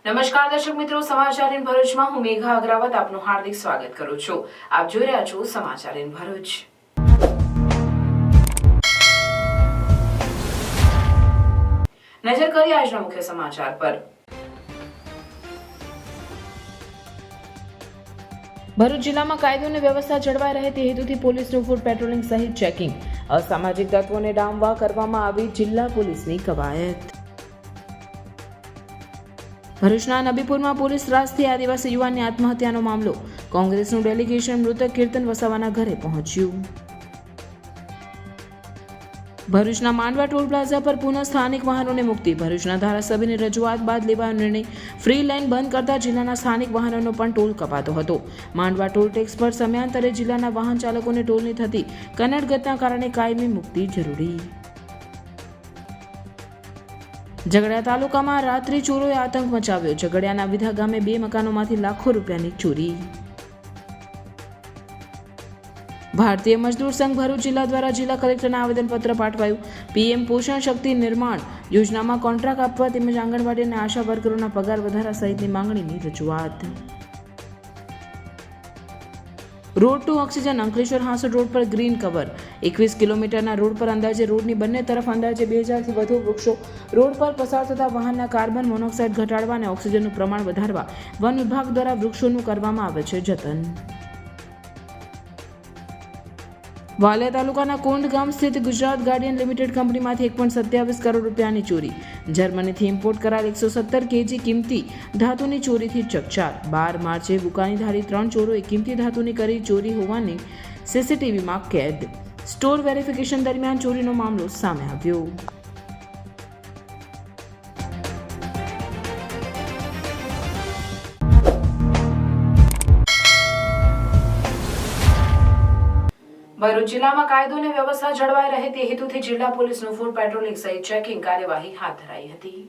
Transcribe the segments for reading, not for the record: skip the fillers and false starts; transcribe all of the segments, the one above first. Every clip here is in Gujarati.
નમસ્કાર દર્શક મિત્રો, સમાચાર ઇન ભરૂચમાં હું મેઘા અગ્રવાલ આપનું હાર્દિક સ્વાગત કરું છું. આપ જોઈ રહ્યા છો સમાચાર ઇન ભરૂચ. નજર કરીએ આજના મુખ્ય સમાચાર પર. ભરૂચ જિલ્લામાં કાયદો અને વ્યવસ્થા જળવાઈ રહે તે હેતુથી પોલીસનું ફૂટ પેટ્રોલિંગ સહિત ચેકિંગ. અસામાજિક તત્વોને ડામવા કરવામાં આવી જિલ્લા પોલીસની કવાયત. ભરૂચના નબીપુરમાં પોલીસ ત્રાસથી આદિવાસી યુવાનની આત્મહત્યાનો મામલો. કોંગ્રેસનું ડેલિગેશન મૃતક કીર્તન વસાવાના ઘરે પહોંચ્યું. ભરૂચના માંડવા ટોલ પ્લાઝા પર પુનઃ સ્થાનિક વાહનોને મુક્તિ. ભરૂચના ધારાસભ્યની રજૂઆત બાદ લેવાયો નિર્ણય. ફ્રી લાઇન બંધ કરતા જિલ્લાના સ્થાનિક વાહનોનો પણ ટોલ કપાતો હતો. માંડવા ટોલ ટેક્સ પર સમયાંતરે જિલ્લાના વાહન ચાલકોને ટોલની થતી કનડગતના કારણે કાયમી મુક્તિ જરૂરી. ઝઘડિયા તાલુકામાં રાત્રિ ચોરોએ આતંક મચાવ્યો. ઝઘડિયાના વિધા ગામે 2 મકાનોમાંથી લાખો રૂપિયાની ચોરી. ભારતીય મજદૂર સંઘ ભરૂચ જિલ્લા દ્વારા જિલ્લા કલેક્ટરને આવેદનપત્ર પાઠવાયું. પીએમ પોષણ શક્તિ નિર્માણ યોજનામાં કોન્ટ્રાક્ટ આપવા તેમજ આંગણવાડી અને આશા વર્કરોના પગાર વધારા સહિતની માંગણીની રજૂઆત. Road to oxygen Ankleshwar Hansot road પર ગ્રીન કવર. 21 કિલોમીટરના રોડ પર અંદાજે રોડની બંને તરફ અંદાજે 2000થી વધુ વૃક્ષો. રોડ પર પસાર થતા વાહનના કાર્બન મોનોક્સાઇડ ઘટાડવા અને ઓક્સિજનનું પ્રમાણ વધારવા વન વિભાગ દ્વારા વૃક્ષોનું કરવામાં આવે છે જતન. વાલિયા તાલુકાના કોંડ ગામ સ્થિત ગુજરાત ગાર્ડિયન લિમિટેડ કંપનીમાંથી 1.27 કરોડ રૂપિયાની ચોરી. જર્મનીથી ઇમ્પોર્ટ કરાયેલ 117 કેજી કિંમતી ધાતુની ચોરીથી ચકચાર. 12 માર્ચે બુકાનીધારી 3 ચોરોએ કિંમતી ધાતુની કરી ચોરી હોવાની સીસીટીવીમાં કેદ. સ્ટોર વેરિફિકેશન દરમિયાન ચોરીનો મામલો સામે આવ્યો. ભરૂચ જિલ્લામાં કાયદો અને વ્યવસ્થા જળવાઈ રહે તે હેતુથી જિલ્લા પોલીસનું ફૂટ પેટ્રોલિંગ સહિત ચેકિંગ કાર્યવાહી હાથ ધરાઈ હતી.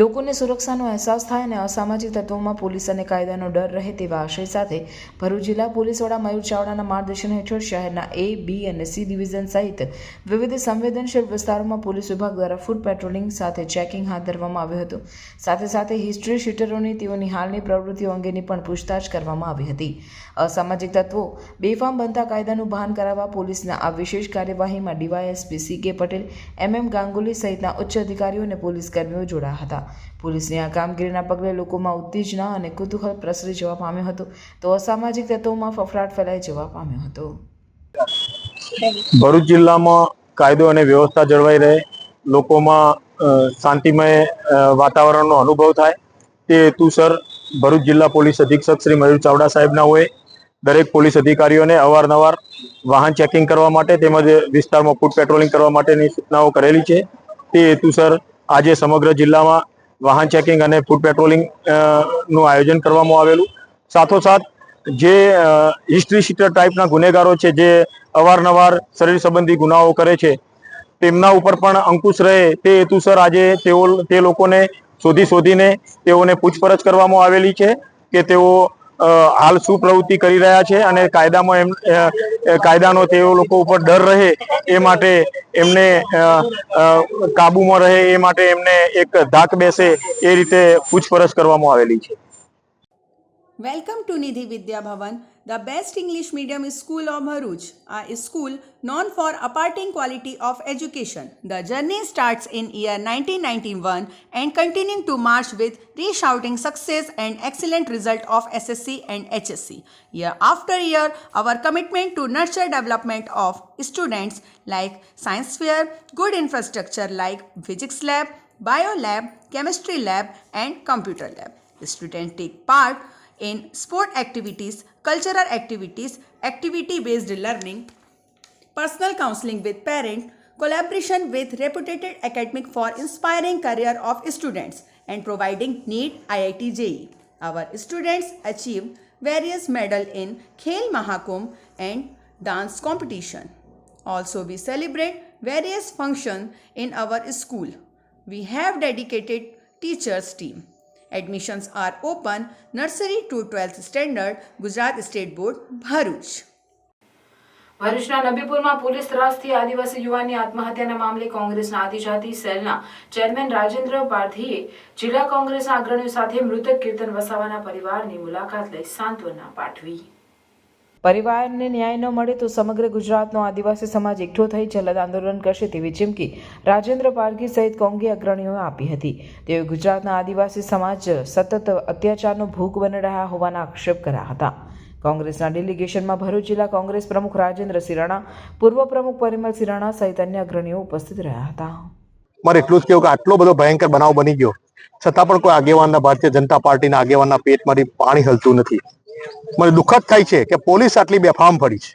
લોકોને સુરક્ષાનો અહેસાસ થાય અને અસામાજિક તત્વોમાં પોલીસ અને કાયદાનો ડર રહે તેવા આશય સાથે ભરૂચ જિલ્લા પોલીસ વડા મયુર ચાવડાના માર્ગદર્શન હેઠળ શહેરના A, B અને C ડિવિઝન સહિત વિવિધ સંવેદનશીલ વિસ્તારોમાં પોલીસ વિભાગ દ્વારા ફૂટ પેટ્રોલિંગ સાથે ચેકિંગ હાથ ધરવામાં આવ્યું હતું. સાથે સાથે હિસ્ટ્રી શીટરોની તેઓની હાલની પ્રવૃત્તિઓ અંગેની પણ પૂછતાછ કરવામાં આવી હતી. અસામાજિક તત્વો બેફામ બનતા કાયદાનું ભાન કરાવવા પોલીસના આ વિશેષ કાર્યવાહીમાં DYSP C.K. Patel, MM Ganguly સહિતના ઉચ્ચ અધિકારીઓ અને પોલીસ કર્મીઓ જોડાયા હતા. પોલીસની આ કામગીરીના પગલે લોકોમાં ઉત્તેજના અને કુતૂહલ પ્રસરી જવા પામ્યો હતો, તો અસામાજિક તત્વોમાં ફફડાટ ફેલાઈ જવા પામ્યો હતો. ભરૂચ જિલ્લામાં કાયદો અને વ્યવસ્થા જળવાઈ રહે, લોકોમાં શાંતિમય વાતાવરણનો અનુભવ થાય તે હેતુસર ભરૂચ જિલ્લા પોલીસ અધિક્ષક શ્રી મયુર ચાવડા સાહેબના હોય દરેક પોલીસ અધિકારીઓને અવારનવાર વાહન ચેકિંગ કરવા માટે તેમજ વિસ્તારમાં ફૂટ પેટ્રોલિંગ કરવા માટેની સૂચનાઓ કરેલી છે. તે હેતુસર આજે સમગ્ર જિલ્લામાં વાહન ચેકિંગ અને ફૂટ પેટ્રોલિંગ નું આયોજન કરવામાં આવેલું. સાથોસાથ જે હિસ્ટ્રી શીટર ટાઈપના ગુનેગારો છે, જે અવારનવાર શરીર સંબંધી ગુનાઓ કરે છે, તેમના ઉપર પણ અંકુશ રહે તે હેતુસર આજે તે લોકોને શોધીને તેઓને પૂછપરછ કરવામાં આવેલી છે કે તેઓ હાલ શું પ્રવૃત્તિ કરી રહ્યા છે અને કાયદાનો તેઓ લોકો ઉપર ડર રહે એ માટે એમને કાબુમાં રહે એ માટે એમને એક ધાક બેસે એ રીતે પૂછપરછ કરવામાં આવેલી છે. Welcome to Nidhi Vidya Bhavan, the best English medium school of Bharuch, a school known for imparting quality of education. The journey starts in year 1991 and continuing to march with resounding success and excellent result of SSC and HSC. Year after year, our commitment to nurture development of students like science fair, good infrastructure like physics lab, bio lab, chemistry lab and computer lab. Students take part in sport activities, cultural activities, activity-based learning, personal counseling with parents, collaboration with reputed academic for inspiring career of students and providing NEET IIT JEE. Our students achieve various medals in Khel Mahakumbh and dance competition. Also, we celebrate various functions in our school. We have dedicated teachers team. Admissions are open nursery to 12th standard, Gujarat State Board, Bharuch. ભરૂચના નબીપુરમાં પોલીસ ત્રાસથી આદિવાસી યુવાનની આત્મહત્યાના મામલે કોંગ્રેસના આદિજાતિ સેલના ચેરમેન રાજેન્દ્ર પારધીએ જિલ્લા કોંગ્રેસના અગ્રણીઓ સાથે મૃતક કીર્તન વસાવાના પરિવારની મુલાકાત લઈ સાંત્વના પાઠવી. પરિવારને ન્યાય ન મળે તો સમગ્ર ગુજરાતનો આદિવાસી સમાજ એકઠો થઈ જલદ આંદોલન કરશે તેવી ચીમકી રાજેન્દ્ર પારઘી સહિત કોંગી અગ્રણીઓએ આપી હતી. તેઓએ ગુજરાતના આદિવાસી સમાજ સતત અત્યાચારનો ભોગ બની રહ્યા હોવાના આક્ષેપ કર્યા હતા. કોંગ્રેસના ડેલિગેશનમાં ભરૂચ જિલ્લા કોંગ્રેસ પ્રમુખ રાજેન્દ્ર સિરાણા, પૂર્વ પ્રમુખ પરિમલ સિરાણા સહિત અન્ય અગ્રણીઓ ઉપસ્થિત રહ્યા હતા. મારે એટલું જ કહેવું કે આટલો બધો ભયંકર બનાવ બની ગયો છતાં પણ કોઈ આગેવાનના, ભારતીય જનતા પાર્ટીના આગેવાનના પેટમાંથી પાણી હલતું નથી. મને દુઃખદ થાય છે કે પોલીસ આટલી બેફામ પડી છે,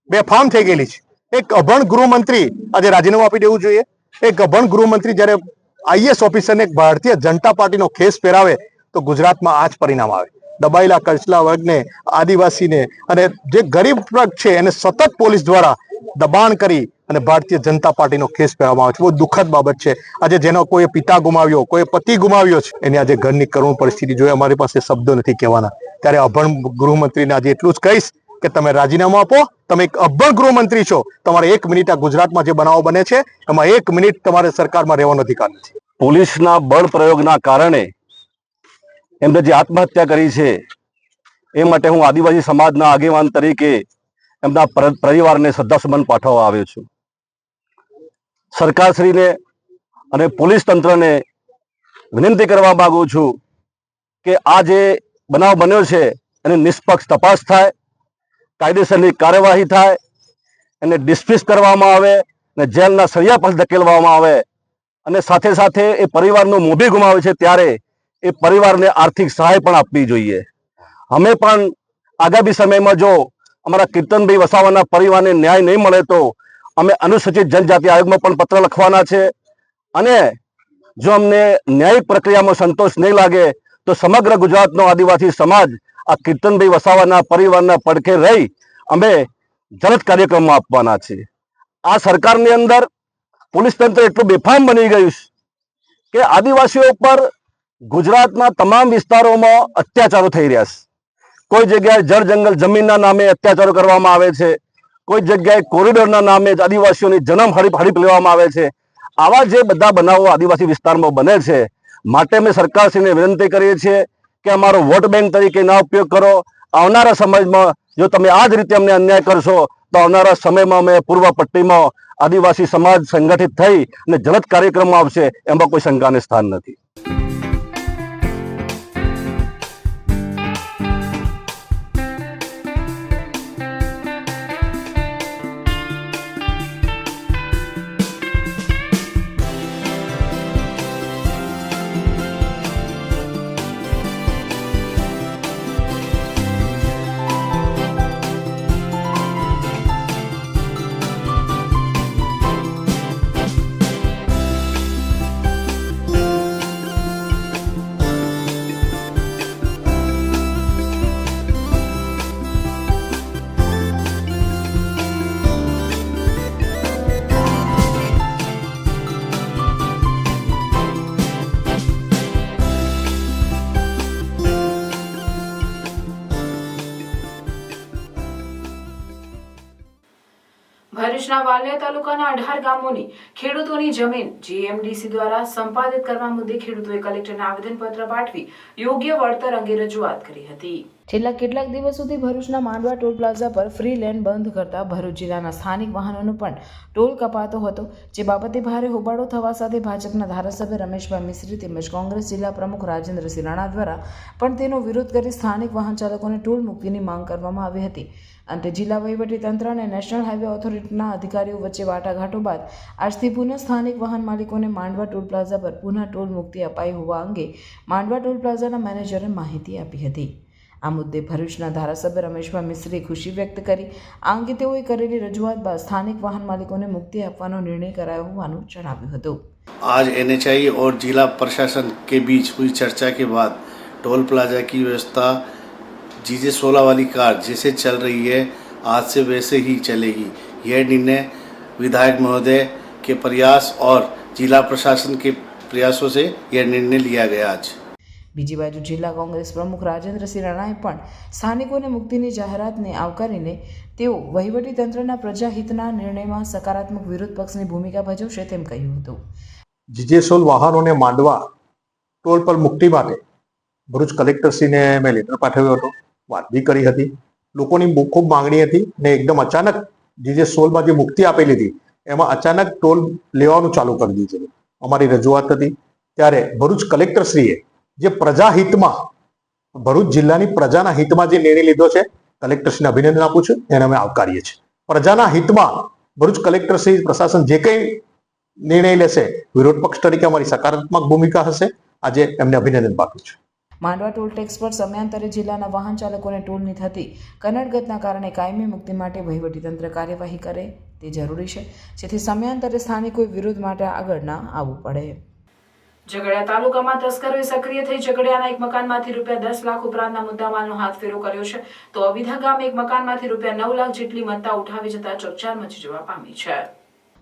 બેફામ થઈ ગયેલી છે. એક અભણ ગૃહમંત્રી આજે રાજીનામું આપી દેવું જોઈએ. એક અભણ ગૃહમંત્રી જ્યારે આઈએસ ઓફિસરને એક ભારતીય જનતા પાર્ટીનો ખેસ પહેરાવે તો ગુજરાતમાં આ જ પરિણામ આવે. દબાયેલા કચલા વર્ગને, આદિવાસીને અને જે ગરીબ વર્ગ છે એને સતત પોલીસ દ્વારા દબાણ કરી અને ભારતીય જનતા પાર્ટીનો ખેસ પહેરવામાં આવે છે. બહુ દુઃખદ બાબત છે. આજે જેનો કોઈ પિતા ગુમાવ્યો, કોઈ પતિ ગુમાવ્યો છે, એની આજે ઘરની કરુણ પરિસ્થિતિ જોઈએ. અમારી પાસે શબ્દો નથી કહેવાના. ત્યારે અભણ ગૃહમંત્રીને આજે એટલું જ કહીશ કે તમે રાજીનામું આપો. તમે એક અભણ ગૃહમંત્રી છો. તમારે 1 મિનિટ આ ગુજરાતમાં જે બનાવો બને છે એમાં 1 મિનિટ તમારે સરકારમાં રહેવાનો અધિકાર નથી. પોલીસના બળ પ્રયોગના કારણે એમને જે આત્મહત્યા કરી છે એ માટે હું આદિવાસી સમાજના આગેવાન તરીકે એમના પરિવારને શ્રદ્ધાસુમન પાઠવવા આવ્યો છું. સરકારશ્રીને અને પોલીસ તંત્રને વિનંતી કરવા માંગુ છું કે આ જે બનાવ બન્યો છે એની નિષ્પક્ષ તપાસ થાય, કાયદેસરની કાર્યવાહી થાય, એને ડિસ્મિસ કરવામાં આવે અને જેલના સળિયા પર ધકેલવામાં આવે અને સાથે સાથે એ પરિવારનું મોભી ગુમાવે છે ત્યારે એ પરિવારને આર્થિક સહાય પણ આપવી જોઈએ. અમે પણ આગામી સમયમાં જો અમારા કીર્તનભાઈ વસાવાના પરિવારને ન્યાય નહીં મળે તો અમે અનુસૂચિત જનજાતિ આયોગમાં પણ પત્ર લખવાના છે અને જો અમને ન્યાયિક પ્રક્રિયામાં સંતોષ નહીં લાગે તો સમગ્ર ગુજરાતનો આદિવાસી સમાજ આ કીર્તનભાઈ વસાવાના પરિવારના પડખે રહી અમે જલદ કાર્યક્રમમાં આપવાના છે. આ સરકારની અંદર પોલીસ તંત્ર એટલું બેફામ બની ગયું છે કે આદિવાસીઓ પર ગુજરાતના તમામ વિસ્તારોમાં અત્યાચારો થઈ રહ્યા છે. કોઈ જગ્યાએ જળ જંગલ જમીનના નામે અત્યાચારો કરવામાં આવે છે, કોઈ જગ્યાએ કોરિડોરના નામે આદિવાસીઓની જન્મ હડપ લેવામાં આવે છે. આવા જે બધા બનાવો આદિવાસી વિસ્તારમાં બને છે માટે અમે સરકારશ્રીને વિનંતી કરીએ છીએ કે અમારો વોટ બેંક તરીકે ના ઉપયોગ કરો. આવનારા સમયમાં જો તમે આ જ રીતે અમને અન્યાય કરશો તો આવનારા સમયમાં અમે પૂર્વ પટ્ટીમાં આદિવાસી સમાજ સંગઠિત થઈ અને જલદ કાર્યક્રમો આવશે એમાં કોઈ શંકાને સ્થાન નથી. ભરૂચના વાલિયા તાલુકાના 18 ગામોની ખેડૂતોની જમીન જીએમડીસી દ્વારા સંપાદિત કરવા મુદ્દે ખેડૂતોએ કલેક્ટરને આવેદનપત્ર પાઠવી યોગ્ય વળતર અંગે રજૂઆત કરી હતી. છેલ્લા કેટલાક દિવસ સુધી ભરૂચના માંડવા ટોલ પ્લાઝા પર ફ્રી લેન બંધ કરતા ભરૂચ જિલ્લાના સ્થાનિક વાહનોનો પણ ટોલ કપાતો હતો, જે બાબતે ભારે હોબાળો થવા સાથે ભાજપના ધારાસભ્ય રમેશભાઈ મિસ્ત્રી તેમજ કોંગ્રેસ જિલ્લા પ્રમુખ રાજેન્દ્ર સિરાણા દ્વારા પણ તેનો વિરોધ કરી સ્થાનિક વાહન ચાલકોને ટોલ મુક્તિની માંગ કરવામાં આવી હતી. અંતે જિલ્લા વહીવટીતંત્ર અને નેશનલ હાઈવે ઓથોરિટીના અધિકારીઓ વચ્ચે વાટાઘાટો બાદ આજથી પુનઃ સ્થાનિક વાહન માલિકોને માંડવા ટોલ પ્લાઝા પર પુનઃ ટોલ મુક્તિ અપાઈ હોવા અંગે માંડવા ટોલ પ્લાઝાના મેનેજરે માહિતી આપી હતી. આ મુદ્દે ભરૂચના ધારાસભ્ય રમેશભાઈ મિસ્ત્રીએ ખુશી વ્યક્ત કરી આ અંગે તેઓએ કરેલી રજૂઆત બાદ સ્થાનિક વાહન માલિકોને મુક્તિ આપવાનો નિર્ણય કરાયો હોવાનું જણાવ્યું હતું. आज एनएचआई और जिला प्रशासन के बीच हुई चर्चा के बाद टोल प्लाजा की व्यवस्था जीजे 16 वाली कार जैसे चल रही है आज से वैसे ही चलेगी. यह निर्णय विधायक महोदय के प्रयास और जिला प्रशासन के प्रयासों से यह निर्णय लिया गया. आज બીજી બાજુ જિલ્લા કોંગ્રેસ પ્રમુખ રાજેન્દ્રસિંહ રાણાએ પણ સ્થાનિકોને મુક્તિની જાહેરાતને આવકારીને તેઓ વહીવટીતંત્રના પ્રજાહિતના નિર્ણયમાં સકારાત્મક વિરોધ પક્ષની ભૂમિકા ભજવશે તેમ કહ્યું હતું. જીજેસોલ વાહનોને માંડવા ટોલ પર મુક્તિ માટે ભરૂચ કલેક્ટરશ્રીને મેં લેટર પાઠવ્યો હતો, વાત બી કરી હતી. લોકોની ખૂબ માંગણી હતી ને એકદમ અચાનક જીજેસોલમાં જે મુક્તિ આપેલી હતી એમાં અચાનક ટોલ લેવાનું ચાલુ કરી દીધું. અમારી રજૂઆત હતી ત્યારે ભરૂચ કલેક્ટરશ્રીએ જે પ્રજાહિતમાં ભરૂચ જિલ્લાની પ્રજાના હિતમાં જે નિર્ણય લીધો છે, કલેક્ટરશ્રીને અભિનંદન આપું છું, એને અમે આવકારીએ છીએ. પ્રજાના હિતમાં ભરૂચ કલેક્ટરશ્રી પ્રશાસન જે કંઈ નિર્ણય લેશે વિરોધ પક્ષ તરીકે અમારી સકારાત્મક ભૂમિકા હશે. આજે એમને અભિનંદન પાઠવું છું. માંડવા ટોલ ટેક્સ પર સમયાંતરે જિલ્લાના વાહન ચાલકોને ટોલની થતી કનડગતના કારણે કાયમી મુક્તિ માટે વહીવટીતંત્ર કાર્યવાહી કરે તે જરૂરી છે, જેથી સમયાંતરે સ્થાનિકોએ વિરોધ માટે આગળ ના આવવું પડે. ઝઘડિયા તાલુકામાં તસ્કરોએ સક્રિય થઈ ઝઘડિયાના એક મકાનમાંથી ₹10 લાખ ઉપરાંતના મુદ્દામાલનો હાથફેરો કર્યો છે, તો અવિધા ગામે એક મકાનમાંથી ₹9 લાખ જેટલી મત્તા ઉઠાવી જતા ચકચાર મચી જવા પામી છે.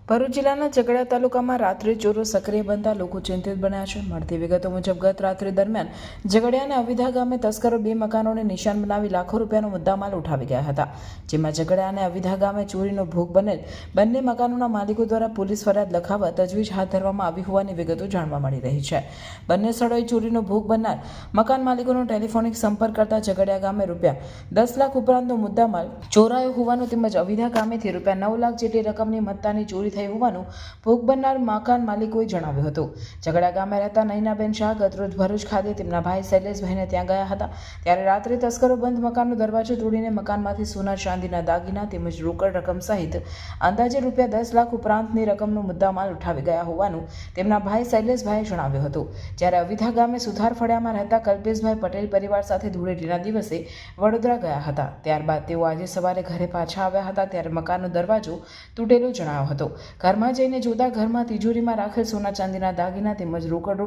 ભરૂચ જિલ્લાના ઝઘડિયા તાલુકામાં રાત્રે ચોરો સક્રિય બનતા લોકો ચિંતિત બન્યા છે. મળતી વિગતો મુજબ ગત રાત્રિ દરમિયાન ઝઘડિયાના અવિધા ગામે તસ્કરો 2 મકાનોને નિશાન બનાવી લાખો રૂપિયાનો મુદ્દામાલ ઉઠાવી ગયા હતા, જેમાં ઝઘડિયા અને અવિધા ગામે ચોરીનો ભોગ બનેલ બંને મકાનોના માલિકો દ્વારા પોલીસ ફરિયાદ લખાવવા તજવીજ હાથ ધરવામાં આવી હોવાની વિગતો જાણવા મળી રહી છે. બંને સ્થળોએ ચોરીનો ભોગ બનનાર મકાન માલિકોનો ટેલિફોનિક સંપર્ક કરતા ઝઘડિયા ગામે ₹10 લાખ ઉપરાંતનો મુદ્દામાલ ચોરાયો હોવાનું તેમજ અવિધા ગામેથી ₹9 લાખ જેટલી રકમની મત્તાની ચોરી થઈ હોવાનું ભોગ બનનાર મકાન માલિકોએ જણાવ્યું હતું. ઝઘડિયા ગામે રહેતા નૈનાબેન શાહ ગતરોજ ભરૂચ ખાતે તેમના ભાઈ શૈલેષભાઈને ત્યાં ગયા હતા, ત્યારે રાત્રે તસ્કરો બંધ મકાનનો દરવાજો તોડીને મકાનમાંથી સોના ચાંદીના દાગીના તેમજ રોકડ રકમ સહિત અંદાજે ₹10 લાખ ઉપરાંતની રકમનો મુદ્દામાલ ઉઠાવી ગયા હોવાનું તેમના ભાઈ શૈલેષભાઈએ જણાવ્યું હતું. જ્યારે અવિધા ગામે સુથાર ફળિયામાં રહેતા કલ્પેશભાઈ પટેલ પરિવાર સાથે ધૂળેટીના દિવસે વડોદરા ગયા હતા. ત્યારબાદ તેઓ આજે સવારે ઘરે પાછા આવ્યા હતા, ત્યારે મકાનનો દરવાજો તૂટેલો જણાયો હતો. ઘરમાં જઈને જોતા ઘરમાં તિજોરીમાં રાખેલ સોના ચાંદીના દાગીના તેમજ રોકડ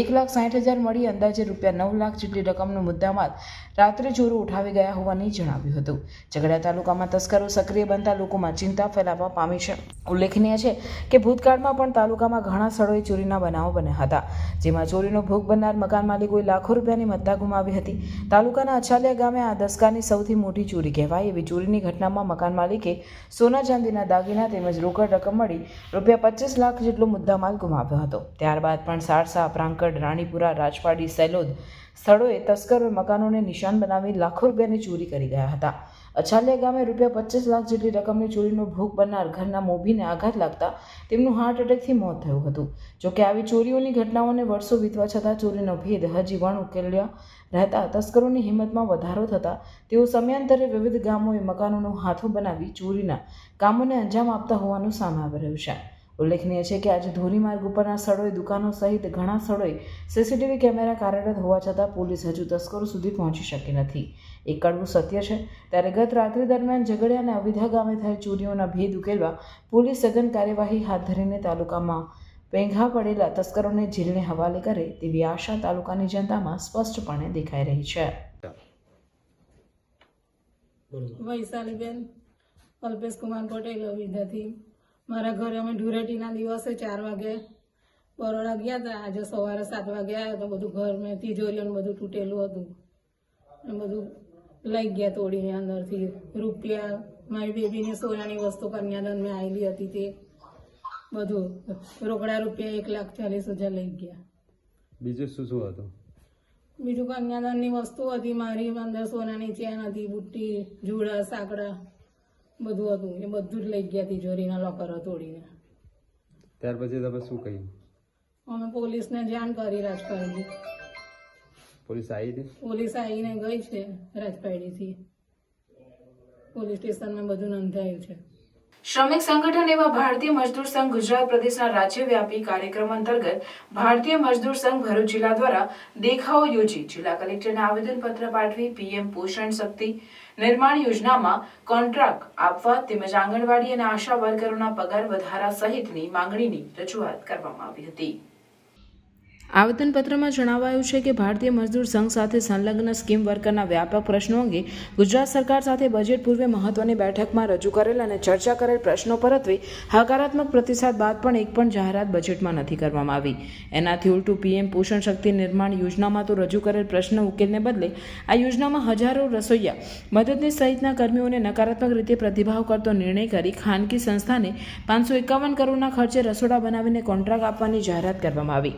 ₹1,60,000 મળી અંદાજે ₹9 લાખ જેટલી રકમનો મુદ્દામાલ રાત્રે ચોરો ઉઠાવી ગયા હોવાની જણાવ્યું હતું. ઝઘડિયા તાલુકામાં તસ્કરો સક્રિય બનતા લોકોમાં ચિંતા ફેલાવવા પામી છે. ઉલ્લેખનીય છે કે ભૂતકાળમાં પણ તાલુકામાં ઘણા સ્થળોએ ચોરીના બનાવો બન્યા હતા, જેમાં ચોરીનો ભોગ બનનાર મકાન માલિકોએ લાખો રૂપિયાની મત્તા ગુમાવી હતી. તાલુકાના અછાલિયા ગામે આ દસકાની સૌથી મોટી ચોરી કહેવાય એવી ચોરીની ઘટનામાં મકાન માલિકે સોના ચાંદીના દાગીના તેમજ રોકડ રકમ મળી ₹25 લાખ જેટલો મુદ્દામાલ ગુમાવ્યો હતો. ત્યારબાદ પણ સારસા, પ્રાંકડ, રાણીપુરા, રાજપાડી, સેલોદ સ્થળોએ તસ્કરોએ મકાનોને નિશાન બનાવી લાખો રૂપિયાની ચોરી કરી ગયા હતા. અછાલિયા ગામે ₹25 લાખ જેટલી રકમની ચોરીનો ભોગ બનનાર ઘરના મોભીને આઘાત લાગતા તેમનું હાર્ટ એટેકથી મોત થયું હતું. જોકે આવી ચોરીઓની ઘટનાઓને વર્ષો વીતવા છતાં ચોરીનો ભેદ હજી પણ ઉકેલ્યા રહેતા તસ્કરોની હિંમતમાં વધારો થતા તેઓ સમયાંતરે વિવિધ ગામોએ મકાનોનો હાથો બનાવી ચોરીના કામોને અંજામ આપતા હોવાનું સામે આવી રહ્યું છે. ઉલ્લેખનીય છે કે આજે ધોરીમાર્ગ ઉપરના સ્થળોએ દુકાનો સહિત ઘણા સ્થળોએ સીસીટીવી કેમેરા કાર્યરત હોવા છતાં પોલીસ હજુ તસ્કરો સુધી પહોંચી શકી નથી. એક કડવું સત્ય છે. ત્યારે ગત રાત્રિ દરમિયાન ઝઘડિયા અને અવિધા ગામે થયેલ ચોરીઓના ભેદ ઉકેલવા પોલીસ સઘન કાર્યવાહી હાથ ધરીને તાલુકામાં પેંઘા પડેલા તસ્કરોને જેલને હવાલે કરે તેવી આશા તાલુકાની જનતામાં સ્પષ્ટપણે દેખાઈ રહી છે. વૈશાલીબેન કલ્પેશ કુમાર પટેલ અવિધાથી. મારા ઘરે અમે ધૂળેટીના દિવસે 4 વાગે બરોડા ગયા હતા. આજે સવારે 7 વાગે આવ્યા તો બધું ઘર મેં તિજોરીઓ બધું તૂટેલું હતું અને બધું લઈ ગયા તોડીને અંદરથી. રૂપિયા, મારી બેબીની સોનાની વસ્તુ કન્યાદાન મેં આવેલી હતી તે બધું રોકડા ₹1,40,000 લઈ ગયા. બીજું શું શું હતું? બીજું કન્યાદાનની વસ્તુ હતી, મારી અંદર સોનાની ચેન હતી, બુટ્ટી, જુડા, સાંકડા બધું હતું. એ બધું જ લઈ ગયા તિજોરીના લોકરો તોડીને. ત્યાર પછી તમે શું કહ્યું? અમે પોલીસને જાણ કરી રાજપારડી. પોલીસ આવી હતી? પોલીસ આવીને ગઈ છે રાજપારડીથી. પોલીસ સ્ટેશનમાં બધું નોંધાયું છે. શ્રમિક સંગઠન એવા ભારતીય મજદૂર સંઘ ગુજરાત પ્રદેશના રાજ્યવ્યાપી કાર્યક્રમ અંતર્ગત ભારતીય મજદૂર સંઘ ભરૂચ જિલ્લા દ્વારા દેખાવો યોજી જિલ્લા કલેક્ટરને આવેદનપત્ર પાઠવી પીએમ પોષણ શક્તિ નિર્માણ યોજનામાં કોન્ટ્રાક્ટ આપવા તેમજ આંગણવાડી અને આશા વર્કરોના પગાર વધારા સહિતની માંગણીની રજૂઆત કરવામાં આવી હતી. આવેદનપત્રમાં જણાવાયું છે કે ભારતીય મજદૂર સંઘ સાથે સંલગ્ન સ્કીમ વર્કરના વ્યાપક પ્રશ્નો અંગે ગુજરાત સરકાર સાથે બજેટ પૂર્વે મહત્વની બેઠકમાં રજૂ કરેલ અને ચર્ચા કરેલ પ્રશ્નો પરત્વે હકારાત્મક પ્રતિસાદ બાદ પણ એક પણ જાહેરાત બજેટમાં નથી કરવામાં આવી. એનાથી ઉલટું પીએમ પોષણ શક્તિ નિર્માણ યોજનામાં તો રજૂ કરેલ પ્રશ્ન ઉકેલને બદલે આ યોજનામાં હજારો રસોઈયા મદદનીશ સહિતના કર્મીઓને નકારાત્મક રીતે પ્રતિભાવ કરતો નિર્ણય કરી ખાનગી સંસ્થાને 551 કરોડના ખર્ચે રસોડા બનાવીને કોન્ટ્રાક્ટ આપવાની જાહેરાત કરવામાં આવી.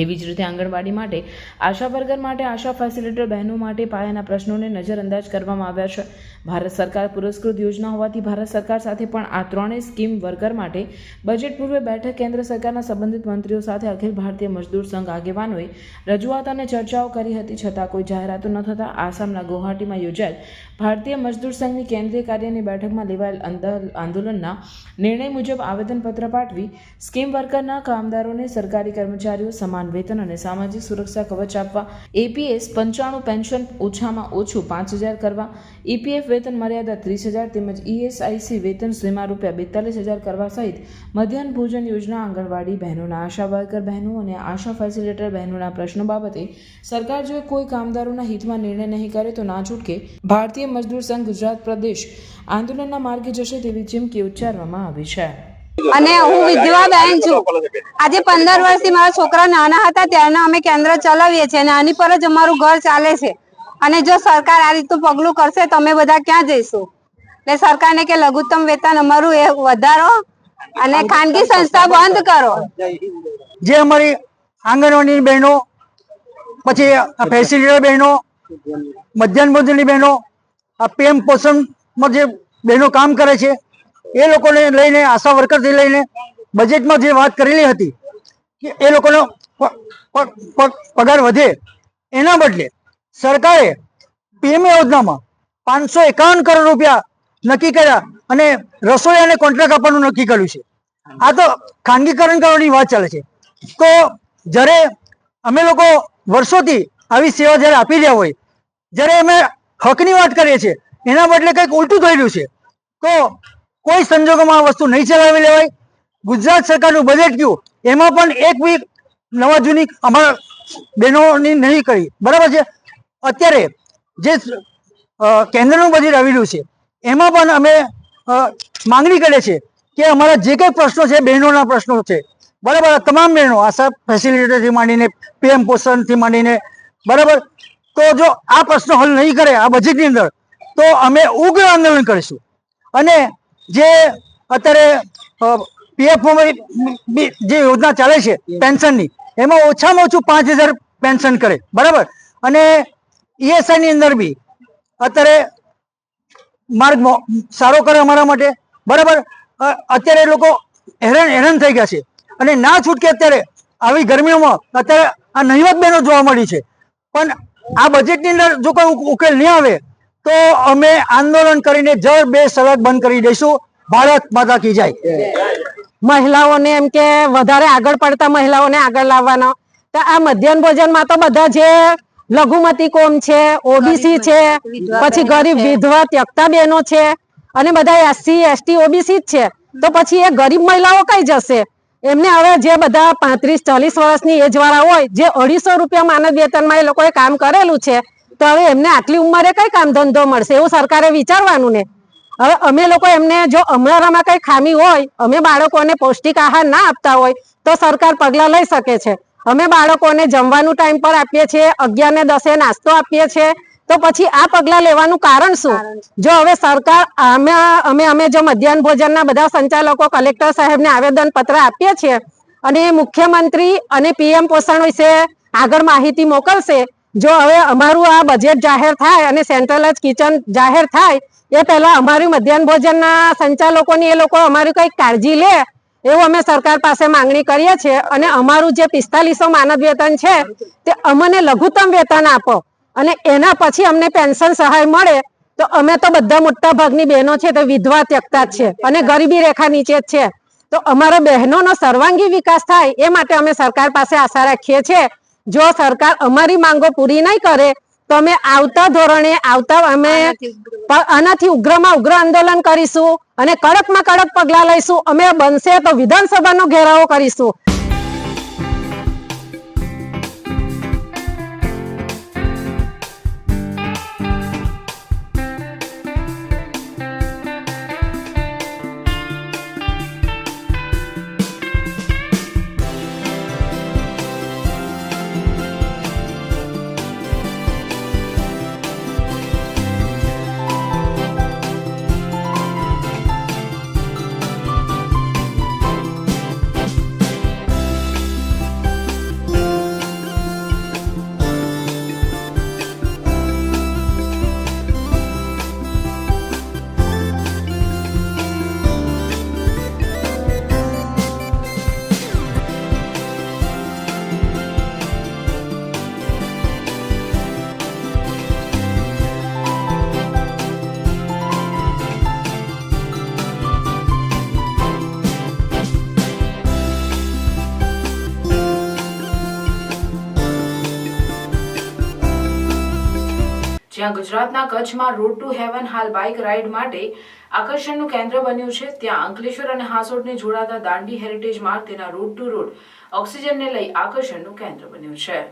એવી જ રીતે આંગણવાડી માટે, આશા વર્કર માટે, આશા ફેસિલિટેટર બહેનો માટે પાયાના પ્રશ્નોને નજરઅંદાજ કરવામાં આવ્યા છે. ભારત સરકાર પુરસ્કૃત યોજના હોવાથી ભારત સરકાર સાથે પણ આ ત્રણેય સ્કીમ વર્કર માટે બજેટ પૂર્વે બેઠક કેન્દ્ર સરકારના સંબંધિત મંત્રીઓ સાથે અખિલ ભારતીય મજદૂર સંઘ આગેવાનોએ રજૂઆત અને ચર્ચાઓ કરી હતી. છતાં કોઈ જાહેરાતો ન થતાં આસામના ગુવાહાટીમાં યોજાયેલ ભારતીય મજદૂર સંઘની કેન્દ્રીય કાર્યની બેઠકમાં લેવાયેલ આંદોલનના નિર્ણય મુજબ આવેદનપત્ર પાઠવી સ્કીમ વર્કરના કામદારોને સરકારી કર્મચારીઓ સમાન વેતન અને સામાજિક સુરક્ષા કવચ આપવા, એપીએસ 95 પેન્શન ઓછામાં ઓછું 5,000 કરવા, ઈપીએફ વેતન મર્યાદા 30,000 તેમજ ઈએસઆઈસી વેતન સીમા ₹42,000 કરવા સહિત મધ્યાહન ભોજન યોજના, આંગણવાડી બહેનોના, આશા વર્કર બહેનો અને આશા ફેસિલિટેટર બહેનોના પ્રશ્નો બાબતે સરકાર જો કોઈ કામદારોના હિતમાં નિર્ણય નહીં કરે તો ના છૂટકે ભારતીય મજદૂર સંઘ ગુજરાત પ્રદેશ આંદોલનના માર્ગે જશે તેવી ચીમકી ઉચ્ચારવામાં આવી છે. અને હું વિધવાબેન છું. આજે 15 વર્ષથી મારા છોકરા નાના હતા ત્યારના અમે કેન્દ્ર ચલાવીએ છીએ અને આની પર જ અમારું ઘર ચાલે છે. અને જો સરકાર આ રીતનું પગલું કરશે તો અમે બધા ક્યાં જઈશું? એટલે સરકારને કે લઘુત્તમ વેતન અમારું એ વધારો અને ખાનગી સંસ્થા બંધ કરો. જે અમારી આંગણવાડી બહેનો, પછી ફેસિલિટેટર બહેનો, મધ્યાહન ભોજનની બહેનો, આ પીએમ પોષણમાં જે બહેનો કામ કરે છે એ લોકોને લઈને, આશા વર્કરથી લઈને બજેટમાં જે વાત કરેલી હતી કે એ લોકોનો પગાર વધે, એના બદલે સરકારે પીએમ યોજનામાં 551 કરોડ રૂપિયા નક્કી કર્યા અને રસોઈયાને કોન્ટ્રાક્ટ આપવાનું નક્કી કર્યું છે. આ તો ખાનગીકરણ કરવાની વાત ચાલે છે. તો જ્યારે અમે લોકો વર્ષોથી આવી સેવા જ્યારે આપી રહ્યા હોય, જ્યારે અમે હકની વાત કરીએ છીએ એના બદલે કંઈક ઉલટું થઈ રહ્યું છે, તો કોઈ સંજોગોમાં આ વસ્તુ નહીં ચલાવી લેવાય. ગુજરાત સરકારનું બજેટ કયું એમાં પણ એક બી નવા જૂની અમારા બહેનોની નહીં કરી, બરાબર છે. અત્યારે જે કેન્દ્રનું બજેટ આવી રહ્યું છે એમાં પણ અમે માંગણી કરીએ છીએ કે અમારા જે કંઈ પ્રશ્નો છે, બહેનોના પ્રશ્નો છે, બરાબર, તમામ બહેનો, આશા ફેસિલિટેટરથી માંડીને પીએમ પોષણથી માંડીને, બરાબર, તો જો આ પ્રશ્નો હલ નહીં કરે આ બજેટની અંદર તો અમે ઉગ્ર આંદોલન કરીશું. અને જે અત્યારે પીએફમાં જે યોજના ચાલે છે પેન્શનની, એમાં ઓછામાં ઓછું 5,000 પેન્શન કરે, બરાબર, અને ઈએસઆઈની અંદર બી અત્યારે માર્ગ સારો કરે અમારા માટે, બરાબર. અત્યારે લોકો હેરાન થઈ ગયા છે અને ના છૂટકે અત્યારે આવી ગરમીઓમાં અત્યારે આ નહીવત બહેનો જોવા મળી છે. પણ આ બજેટની અંદર જો કોઈ ઉકેલ નહીં આવે તો અમે આંદોલન કરીને જળ બે સળગ બંધ કરી દઈશું. ભારત માતા કી જય. મહિલાઓને એમ કે વધારે આગળ પડતા મહિલાઓને આગળ લાવવાનો, તો આ મધ્યાહન ભોજનમાં તો બધા જે લઘુમતી કોમ છે, ઓબીસી છે, પછી ગરીબ વિધવા ત્યક્તા બહેનો છે અને બધા એસસી એસટી ઓબીસી જ છે. તો પછી એ ગરીબ મહિલાઓ કઈ જશે? એમને હવે જે બધા 35-40 વર્ષની એજ વાળા હોય, જે 250 રૂપિયા માનદ વેતનમાં એ લોકોએ કામ કરેલું છે, તો હવે એમને આટલી ઉંમરે કઈ કામ ધંધો મળશે એવું સરકારે વિચારવાનું ને. હવે અમે લોકો એમને જો અમારામાં કઈ ખામી હોય, અમે બાળકોને પૌષ્ટિક આહાર ના આપતા હોય તો સરકાર પગલા લઈ શકે છે. અમે બાળકોને જમવાનું ટાઈમ પર આપીએ છીએ, 11 ને 10 નાસ્તો આપીએ છીએ, તો પછી આ પગલા લેવાનું કારણ શું? જો હવે સરકાર અમે જો મધ્યાહન ભોજનના બધા સંચાલકો કલેક્ટર સાહેબને આવેદન પત્ર આપીએ છીએ અને મુખ્યમંત્રી અને પીએમ પોષણ વિશે આગળ માહિતી મોકલશે. જો હવે અમારું આ બજેટ જાહેર થાય અને સેન્ટ્રલાઇઝ કિચન જાહેર થાય એ પહેલા અમારી મધ્યાહન ભોજનના સંચાલકોની એ લોકો અમારી કઈ કાળજી લે એવું અમે સરકાર પાસે માંગણી કરીએ છીએ. અને અમારું જે 4500 માનદ વેતન છે તે અમને લઘુત્તમ વેતન આપો અને એના પછી અમને પેન્શન સહાય મળે. તો અમે તો બધા મોટા ભાગની બહેનો છે તે વિધવા ત્યક્તા જ છે અને ગરીબી રેખા નીચે જ છે. તો અમારા બહેનોનો સર્વાંગી વિકાસ થાય એ માટે અમે સરકાર પાસે આશા રાખીએ છીએ. જો સરકાર અમારી માંગો પૂરી નહીં કરે તો અમે આવતા ધોરણે અમે આનાથી ઉગ્રમાં ઉગ્ર આંદોલન કરીશું અને કડકમાં કડક પગલા લઈશું. અમે બનશે તો વિધાનસભાનો ઘેરાવો કરીશું. જ્યાં ગુજરાતના કચ્છમાં રોડ ટુ હેવન હાલ બાઇક રાઇડ માટે આકર્ષણનું કેન્દ્ર બન્યું છે, ત્યાં અંકલેશ્વર અને હાસોટને જોડાતા દાંડી હેરિટેજ માર્ગ તેના રોડ ટુ રોડ ઓક્સિજનને લઈ આકર્ષણનું કેન્દ્ર બન્યું છે.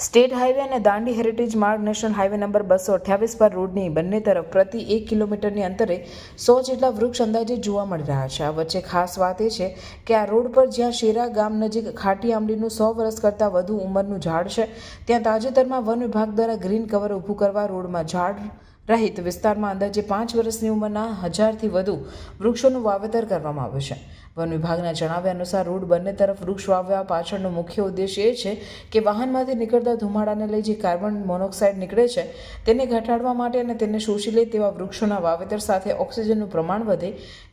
સ્ટેટ હાઈવે અને દાંડી હેરિટેજ માર્ગ નેશનલ હાઈવે નંબર 228 પર રોડની બંને તરફ પ્રતિ 1 કિલોમીટરની અંતરે 100 જેટલા વૃક્ષ અંદાજે જોવા મળી રહ્યા છે. આ વચ્ચે ખાસ વાત એ છે કે આ રોડ પર જ્યાં શેરા ગામ નજીક ખાટી આંબલીનું 100 વર્ષ કરતાં વધુ ઉંમરનું ઝાડ છે, ત્યાં તાજેતરમાં વન વિભાગ દ્વારા ગ્રીન કવર ઊભું કરવા રોડમાં ઝાડ રહિત વિસ્તારમાં અંદાજે 5 વર્ષની ઉંમરના 1000થી વધુ વૃક્ષોનું વાવેતર કરવામાં આવ્યું છે. વન વિભાગના જણાવ્યા અનુસાર રોડ બંને તરફ વૃક્ષ વાવવા પાછળનો મુખ્ય ઉદ્દેશ્ય એ છે કે વાહનમાંથી નીકળતા ધુમાડાને લઈ જે કાર્બન મોનોક્સાઇડ નીકળે છે તેને ઘટાડવા માટે અને તેને શોષી લે તેવા વૃક્ષોના વાવેતર સાથે ઓક્સિજનનું પ્રમાણ વધે,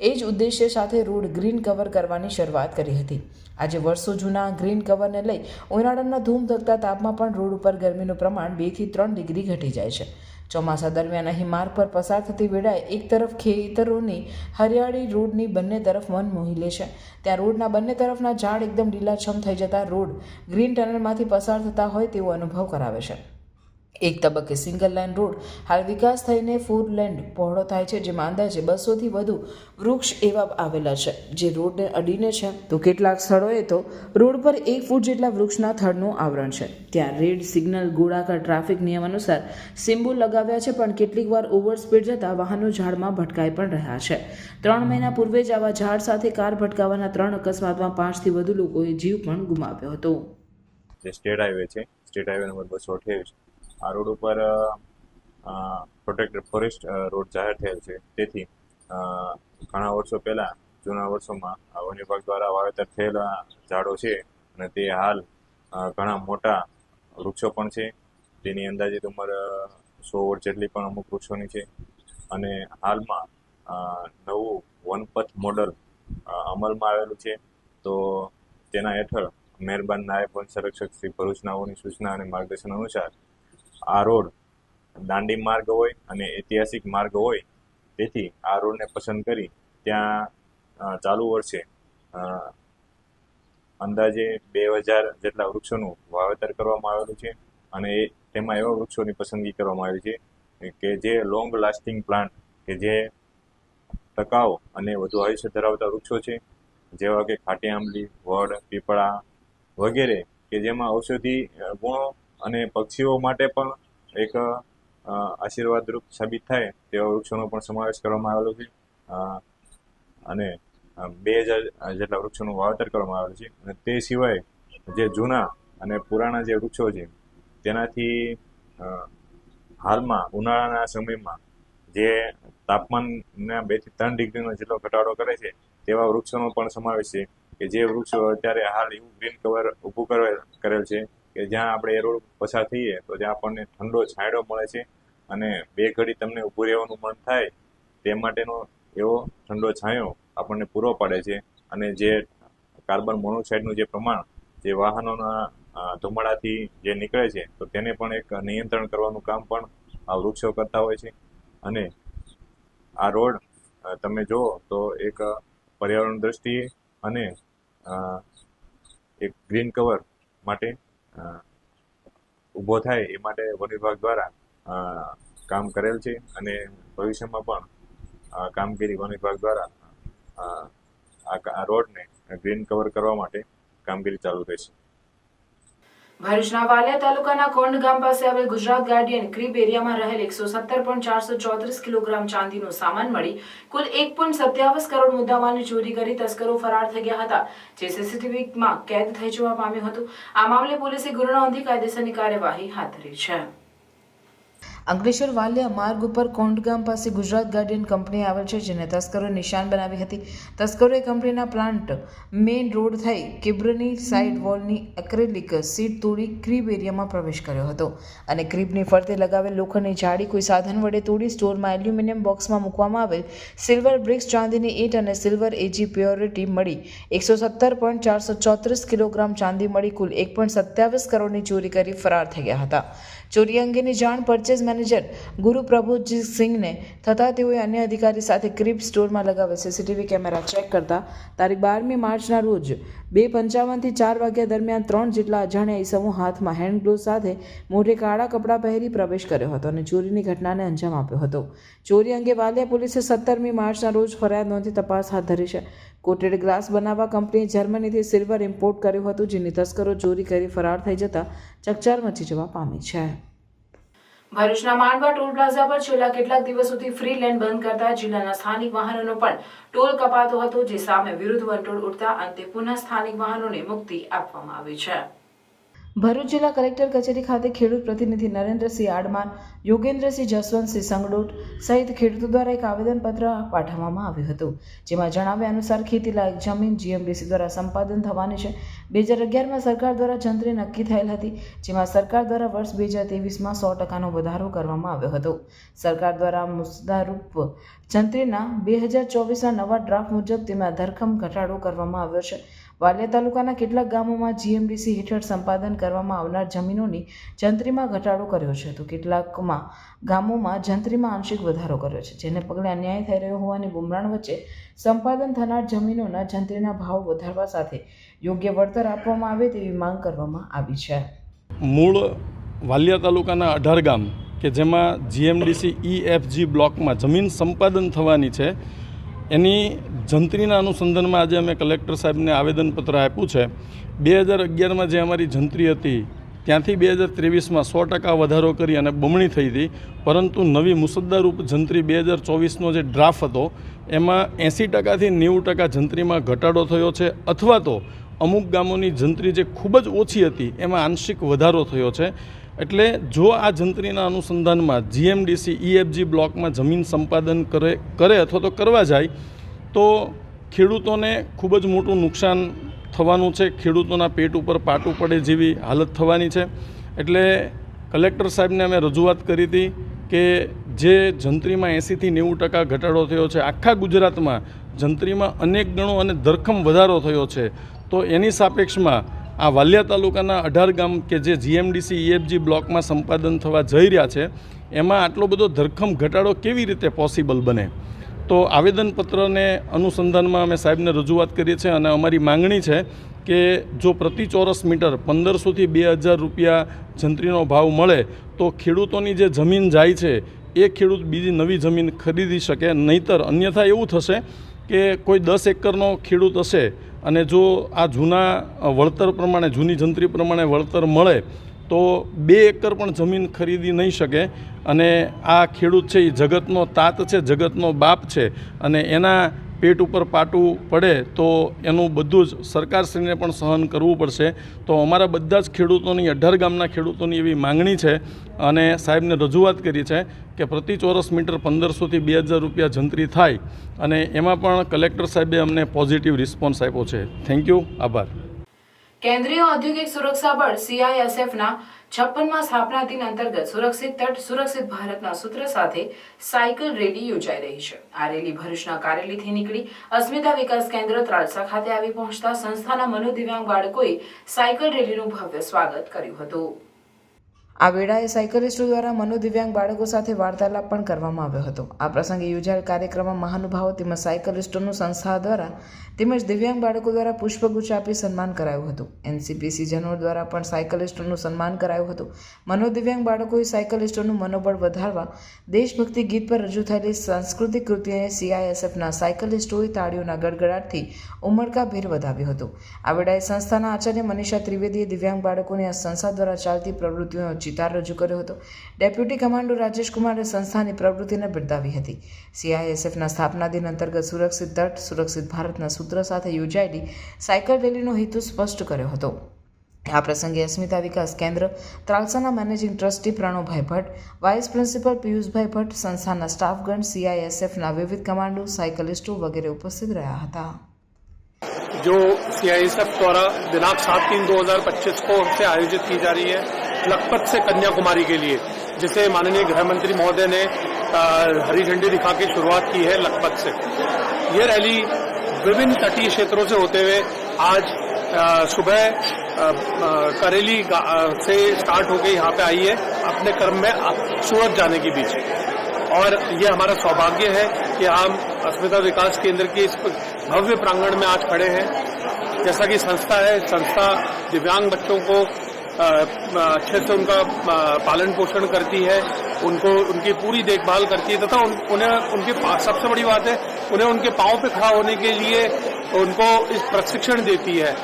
એ જ ઉદ્દેશ્ય સાથે રોડ ગ્રીન કવર કરવાની શરૂઆત કરી હતી. આજે વર્ષો જૂના ગ્રીન કવરને લઈ ઉનાળાના ધૂમ ધકતા તાપમાં પણ રોડ ઉપર ગરમીનું પ્રમાણ 2 થી 3 ડિગ્રી ઘટી જાય છે. ચોમાસા દરમિયાન અહીં માર્ગ પર પસાર થતી વેળાએ એક તરફ ખેતરોની હરિયાળી રોડની બંને તરફ મન મોહી લે છે, ત્યાં રોડના બંને તરફના ઝાડ એકદમ લીલાછમ થઈ જતા રોડ ગ્રીન ટનલમાંથી પસાર થતા હોય તેવો અનુભવ કરાવે છે. એક તબક્કે સિંગલ લાઇન રોડ હાલ વિકાસ થઈને 4 લેન પહોળો થાય છે, જેમાં અંદાજે 200થી વધુ વૃક્ષ એવા આવેલા છે જે રોડને અડીને છે, તો કેટલાક સ્થળોએ તો રોડ પર 1 ફૂટ જેટલા વૃક્ષના થડનું આવરણ છે. ત્યાં રેડ સિગ્નલ ગોળાકાર ટ્રાફિક નિયમ અનુસાર સિમ્બોલ લગાવ્યા છે, પણ કેટલીક વાર ઓવર સ્પીડ જતાં વાહનો ઝાડમાં ભટકાઈ પણ રહ્યા છે. 3 મહિના પૂર્વે જ આવા ઝાડ સાથે કાર ભટકાવાના 3 અકસ્માતમાં 5થી વધુ લોકોએ જીવ પણ ગુમાવ્યો હતો. જે સ્ટેટ હાઈવે છે, સ્ટેટ હાઈવે નંબર 228, આ રોડ ઉપર પ્રોટેક્ટેડ ફોરેસ્ટ રોડ જાહેર થયેલ છે. તેથી ઘણા વર્ષો પહેલાં, જૂના વર્ષોમાં વન વિભાગ દ્વારા વાવેતર થયેલા ઝાડો છે અને તે હાલ ઘણા મોટા વૃક્ષો પણ છે. તેની અંદાજિત ઉંમર 100 વર્ષ જેટલી પણ અમુક વૃક્ષોની છે. અને હાલમાં નવું વનપથ મોડલ અમલમાં આવેલું છે. તો તેના હેઠળ મહેરબાન નાયબ વન સંરક્ષક શ્રી ભરૂચનાઓની સૂચના અને માર્ગદર્શન અનુસાર આ રોડ દાંડી માર્ગ હોય અને ઐતિહાસિક માર્ગ હોય, તેથી આ રોડને પસંદ કરી ત્યાં ચાલુ વર્ષે અંદાજે 2000 જેટલા વૃક્ષોનું વાવેતર કરવામાં આવેલું છે. અને તેમાં એવા વૃક્ષોની પસંદગી કરવામાં આવી છે કે જે લોંગ લાસ્ટિંગ પ્લાન્ટ, કે જે ટકાઉ અને વધુ આયુષ્ય ધરાવતા વૃક્ષો છે, જેવા કે ખાટી આંબલી, વડ, પીપળા વગેરે, કે જેમાં ઔષધિ ગુણો અને પક્ષીઓ માટે પણ એક આશીર્વાદરૂપ સાબિત થાય તેવા વૃક્ષોનો પણ સમાવેશ કરવામાં આવેલો છે. અને 2000 જેટલા વૃક્ષોનું વાવેતર કરવામાં આવેલું છે. અને તે સિવાય જે જૂના અને પુરાણા જે વૃક્ષો છે તેનાથી હાલમાં ઉનાળાના સમયમાં જે તાપમાનના 2 થી 3 ડિગ્રીનો જેટલો ઘટાડો કરે છે તેવા વૃક્ષોનો પણ સમાવેશ છે, કે જે વૃક્ષો અત્યારે હાલ એવું ગ્રીન કવર ઊભું કરેલ છે કે જ્યાં આપણે એ રોડ પસાર થઈએ તો જ્યાં આપણને ઠંડો છાંયડો મળે છે અને 2 ઘડી તમને ઊભું રહેવાનું મન થાય તે માટેનો એવો ઠંડો છાંયો આપણને પૂરો પાડે છે. અને જે કાર્બન મોનોક્સાઇડનું જે પ્રમાણ જે વાહનોના ધુમાડાથી જે નીકળે છે તો તેને પણ એક નિયંત્રણ કરવાનું કામ પણ આ વૃક્ષો કરતા હોય છે. અને આ રોડ તમે જુઓ તો એક પર્યાવરણ દ્રષ્ટિએ અને એક ગ્રીન કવર માટે ઊભો થાય એ માટે વન વિભાગ દ્વારા કામ કરેલ છે. અને ભવિષ્યમાં પણ કામગીરી વન વિભાગ દ્વારા આ રોડને ગ્રીન કવર કરવા માટે કામગીરી ચાલુ રહેશે. ભરૂચના વાલિયા તાલુકાના કોંડ ગામ પાસે આવેલ ગુજરાત ગાર્ડિયન ક્રીબ એરિયામાં રહેલ 117.434 કિલોગ્રામ ચાંદીનો સામાન મળી કુલ 1.27 કરોડ મુદ્દામાલની ચોરી કરી તસ્કરો ફરાર થઈ ગયા હતા, જે સીસીટીવીમાં કેદ થઈ જવા પામ્યું હતું. આ મામલે પોલીસે ગુનો નોંધી કાયદેસરની કાર્યવાહી હાથ ધરી છે. અંકલેશ્વર વાલિયા માર્ગ ઉપર કોંડ ગામ પાસે ગુજરાત ગાર્ડિયન કંપની આવેલ છે, જેને તસ્કરોએ નિશાન બનાવી હતી. તસ્કરોએ કંપનીના પ્લાન્ટ મેઇન રોડ થઈ કિબ્રની સાઇડ વોલની એક્રેલિક સીટ તોડી ક્રીબ એરિયામાં પ્રવેશ કર્યો હતો અને ક્રીબની ફરતે લગાવેલ લોખંડની જાળી કોઈ સાધન વડે તોડી સ્ટોરમાં એલ્યુમિનિયમ બોક્સમાં મૂકવામાં આવેલ સિલ્વર બ્રિક્સ, ચાંદીની ઈંટ અને સિલ્વર એજી પ્યોરિટી મળી 117.434 કિલોગ્રામ ચાંદી મળી કુલ 1.27 કરોડની ચોરી કરી ફરાર થઈ ગયા હતા. ચોરી અંગેની જાણ પરચેઝ મેનેજર ગુરુ પ્રભુજી સિંહને થતાં તેઓએ અન્ય અધિકારી સાથે ક્રિપ સ્ટોરમાં લગાવેલ સીસીટીવી કેમેરા ચેક કરતા તારીખ 12મી માર્ચના રોજ 2:55થી 4 વાગ્યા દરમિયાન 3 જેટલા અજાણ્યા ઈસમો હાથમાં હેન્ડ ગ્લોવ્સ સાથે મોઢે કાળા કપડાં પહેરી પ્રવેશ કર્યો હતો અને ચોરીની ઘટનાને અંજામ આપ્યો હતો. ચોરી અંગે વાલિયા પોલીસે 17મી માર્ચના રોજ ફરિયાદ નોંધી તપાસ હાથ ધરી છે. કોટેડ ગ્લાસ બનાવવા કંપનીએ જર્મનીથી સિલ્વર ઇમ્પોર્ટ કર્યું હતું, જેની તસ્કરો ચોરી કરી ફરાર થઈ જતા ચકચાર મચી જવા પામી છે. ભરૂચના માંડવા ટોલ પ્લાઝા પર છેલ્લા કેટલાક દિવસોથી ફ્રી લેન બંધ કરતા જિલ્લાના સ્થાનિક વાહનોનો પણ ટોલ કપાતો હતો, જે સામે વિરુદ્ધ વંટોળ ઉઠતા અંતે પુનઃ સ્થાનિક વાહનોને મુક્તિ આપવામાં આવી છે. ભરૂચ જિલ્લા કલેક્ટર કચેરી ખાતે ખેડૂત પ્રતિનિધિ નરેન્દ્રસિંહ આડમાન, યોગેન્દ્રસિંહ જસવંતસિંહ સંગડોટ સહિત ખેડૂતો દ્વારા એક આવેદનપત્ર પાઠવવામાં આવ્યું હતું, જેમાં જણાવ્યા અનુસાર ખેતીલાયક જમીન જીએમડીસી દ્વારા સંપાદન થવાની છે. 2011માં સરકાર દ્વારા જંત્રી નક્કી થયેલ હતી, જેમાં સરકાર દ્વારા વર્ષ 2023માં 100%નો વધારો કરવામાં આવ્યો હતો. સરકાર દ્વારા મુસદ્દારૂપ જંત્રીના 2024ના નવા ડ્રાફ્ટ મુજબ તેમાં ધરખમ ઘટાડો કરવામાં આવ્યો છે. વાલિયા તાલુકાના કેટલાક ગામોમાં જીએમડીસી હેઠળ સંપાદન કરવામાં આવનાર જમીનોની જંત્રીમાં ઘટાડો કર્યો છે, તો કેટલાકમાં ગામોમાં જંત્રીમાં આંશિક વધારો કર્યો છે, જેને પગલે અન્યાય થઈ રહ્યો હોવાની બુમરાણ વચ્ચે સંપાદન થનાર જમીનોના જંત્રીના ભાવ વધારવા સાથે યોગ્ય વળતર આપવામાં આવે તેવી માંગ કરવામાં આવી છે. મૂળ વાલિયા તાલુકાના 18 ગામ કે જેમાં જીએમડીસી EFG બ્લોકમાં જમીન સંપાદન થવાની છે, એની જંત્રીના અનુસંધાનમાં આજે અમે કલેક્ટર સાહેબને આવેદનપત્ર આપ્યું છે. 2011માં જે અમારી જંત્રી હતી ત્યાંથી 2023માં 100% વધારો કરી અને બમણી થઈ હતી, પરંતુ નવી મુસદ્દારૂપ જંત્રી 2024નો જે ડ્રાફ્ટ હતો એમાં 80%થી 90% જંત્રીમાં ઘટાડો થયો છે, અથવા તો અમુક ગામોની જંત્રી જે ખૂબ જ ઓછી હતી એમાં આંશિક વધારો થયો છે. એટલે જો આ જંત્રીના અનુસંધાનમાં જીએમડીસી EFG બ્લોકમાં જમીન સંપાદન કરે અથવા તો કરવા જાય તો ખેડૂતોને ખૂબ જ મોટું નુકસાન થવાનું છે, ખેડૂતોના પેટ ઉપર પાટું પડે જેવી હાલત થવાની છે. એટલે કલેક્ટર સાહેબને અમે રજૂઆત કરી હતી કે જે જંત્રીમાં 80થી 90% ઘટાડો થયો છે, આખા ગુજરાતમાં જંત્રીમાં અનેક ગણો અને ધરખમ વધારો થયો છે, તો એની સાપેક્ષમાં આ વાલિયા તાલુકાના 18 ગામ કે જે જીએમડીસી EFG બ્લોકમાં સંપાદન થવા જઈ રહ્યા છે એમાં આટલો બધો ધરખમ ઘટાડો કેવી રીતે પોસિબલ બને. તો આવેદનપત્રને અનુસંધાનમાં અમે સાહેબને રજૂઆત કરી છે અને અમારી માંગણી છે કે જો પ્રતિ ચોરસ મીટર 1500થી 2000 રૂપિયા જંત્રીનો ભાવ મળે તો ખેડૂતોની જે જમીન જાય છે એ ખેડૂત બીજી નવી જમીન ખરીદી શકે, નહીંતર અન્યથા એવું થશે કે કોઈ 10 એકરનો ખેડૂત હશે અને જો આ જૂના વળતર પ્રમાણે, જૂની જંત્રી પ્રમાણે વળતર મળે તો 2 એકર પણ જમીન ખરીદી નહીં શકે. અને આ ખેડૂત છે એ જગતનો તાત છે, જગતનો બાપ છે, અને એના પેટ ઉપર પાટું પડે તો એનું બધું જ સરકારશ્રીને પણ સહન કરવું પડશે. તો અમારા બધા જ ખેડૂતોની 18 ગામના ખેડૂતોની એવી માંગણી છે અને સાહેબને રજૂઆત કરી છે કે પ્રતિ ચોરસ મીટર 1500થી 2000 રૂપિયા જંત્રી થાય, અને એમાં પણ કલેક્ટર સાહેબે અમને પોઝિટિવ રિસ્પોન્સ આપ્યો છે. થેન્ક યુ, આભાર. કેન્દ્રીય ઔદ્યોગિક સુરક્ષા બળ CISFના 56મા સ્થાપના દિન અંતર્ગત સુરક્ષિત તટ સુરક્ષિત ભારતના સૂત્ર સાથે સાયકલ રેલી યોજાઈ રહી છે. આ રેલી ભરૂચના કારેલીથી નીકળી અસ્મિતા વિકાસ કેન્દ્ર ત્રાલસા ખાતે આવી પહોંચતા સંસ્થાના મનોદિવ્યાંગ બાળકોએ સાયકલ રેલીનું ભવ્ય સ્વાગત કર્યું હતું. આ વેળાએ સાયકલિસ્ટો દ્વારા મનોદિવ્યાંગ બાળકો સાથે વાર્તાલાપ પણ કરવામાં આવ્યો હતો. આ પ્રસંગે યોજાયેલ કાર્યક્રમમાં મહાનુભાવો તેમજ સાયકલિસ્ટોનું સંસ્થા દ્વારા તેમજ દિવ્યાંગ બાળકો દ્વારા પુષ્પગુચ્છ આપી સન્માન કરાયું હતું. NCPC જનોર દ્વારા પણ સાયકલિસ્ટોનું સન્માન કરાયું હતું. મનોદિવ્યાંગ બાળકોએ સાયકલિસ્ટોનું મનોબળ વધારવા દેશભક્તિ ગીત પર રજૂ થયેલી સાંસ્કૃતિક કૃતિને CISFના સાયકલિસ્ટોએ તાળીઓના ગડગડાટથી ઉમળકાભેર વધાવ્યું હતું. આ વેળાએ સંસ્થાના આચાર્ય મનીષા ત્રિવેદીએ દિવ્યાંગ બાળકોને આ સંસ્થા દ્વારા ચાલતી પ્રવૃત્તિઓનો ચિતાર રજૂ કર્યો હતો. ડેપ્યુટી કમાન્ડર રાજેશ કુમારે સંસ્થાની પ્રવૃત્તિને બિરદાવી હતી. CISFના સ્થાપના દિન અંતર્ગત સુરક્ષિત તટ સુરક્ષિત ભારતના સૂત્ર સાથે યોજાયેલી સાયકલ રેલીનો હેતુ સ્પષ્ટ કર્યો હતો. આ પ્રસંગે અસ્મિતા વિકાસ કેન્દ્ર ત્રાલસાના managing trustee Pranavbhai Bhatt, vice principal Piyushbhai Bhatt, સંસ્થાના સ્ટાફગણ, CISFના વિવિધ કમાન્ડો, સાયકલિસ્ટો વગેરે ઉપસ્થિત રહ્યા હતા. जो CISF द्वारा दिनांक 7/3/2025 को से आयोजित की जा रही है लखपत से कन्याकुमारी के लिए, जिसे माननीय गृह मंत्री महोदय ने हरी झंडी दिखा के शुरुआत की है लखपत से. ये रैली विभिन्न तटीय क्षेत्रों से होते हुए आज सुबह करेली से स्टार्ट होकर यहाँ पे आई है अपने क्रम में सूरत जाने के बीच। और ये हमारा सौभाग्य है कि हम अस्मिता विकास केंद्र के इस भव्य प्रांगण में आज खड़े हैं। जैसा कि संस्था है, संस्था दिव्यांग बच्चों को अच्छे से उनका पालन पोषण करती है, उनको उनकी पूरी देखभाल करती है तथा उन्हें उनके सबसे बड़ी बात है उन्हें उनके पांव पे खड़ा होने के लिए उनको इस प्रशिक्षण देती है।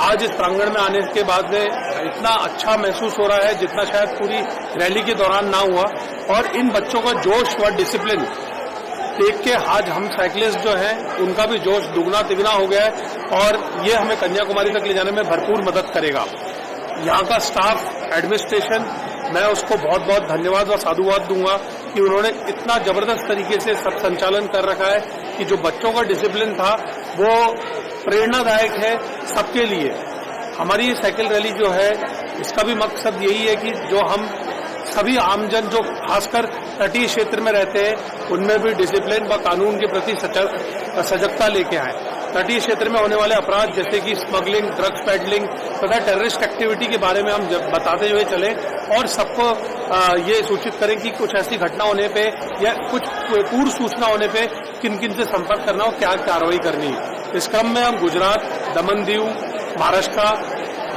आज इस प्रांगण में आने के बाद में इतना अच्छा महसूस हो रहा है जितना शायद पूरी रैली के दौरान ना हुआ। और इन बच्चों का जोश व डिसिप्लिन देख के आज हम साइकिलिस्ट जो हैं उनका भी जोश दुगना तिगुना हो गया है और ये हमें कन्याकुमारी तक ले जाने में भरपूर मदद करेगा। यहाँ का स्टाफ, एडमिनिस्ट्रेशन, मैं उसको बहुत बहुत धन्यवाद और साधुवाद दूंगा कि उन्होंने इतना जबरदस्त तरीके से सब संचालन कर रखा है कि जो बच्चों का डिसिप्लिन था वो प्रेरणादायक है सबके लिए। हमारी ये साइकिल रैली जो है इसका भी मकसद यही है कि जो हम सभी आमजन जो खासकर तटीय क्षेत्र में रहते हैं उनमें भी डिसिप्लिन व कानून के प्रति सजगता लेके आए। तटीय क्षेत्र में होने वाले अपराध जैसे कि स्मगलिंग, ड्रग्स पैडलिंग तथा टेररिस्ट एक्टिविटी के बारे में हम बताते हुए चले और सबको ये सूचित करें कि कुछ ऐसी घटना होने पे या कुछ पूर्व सूचना होने पे किन किन से संपर्क करना और क्या कार्रवाई करनी है। इस क्रम में हम गुजरात, दमन दीव, महाराष्ट्र,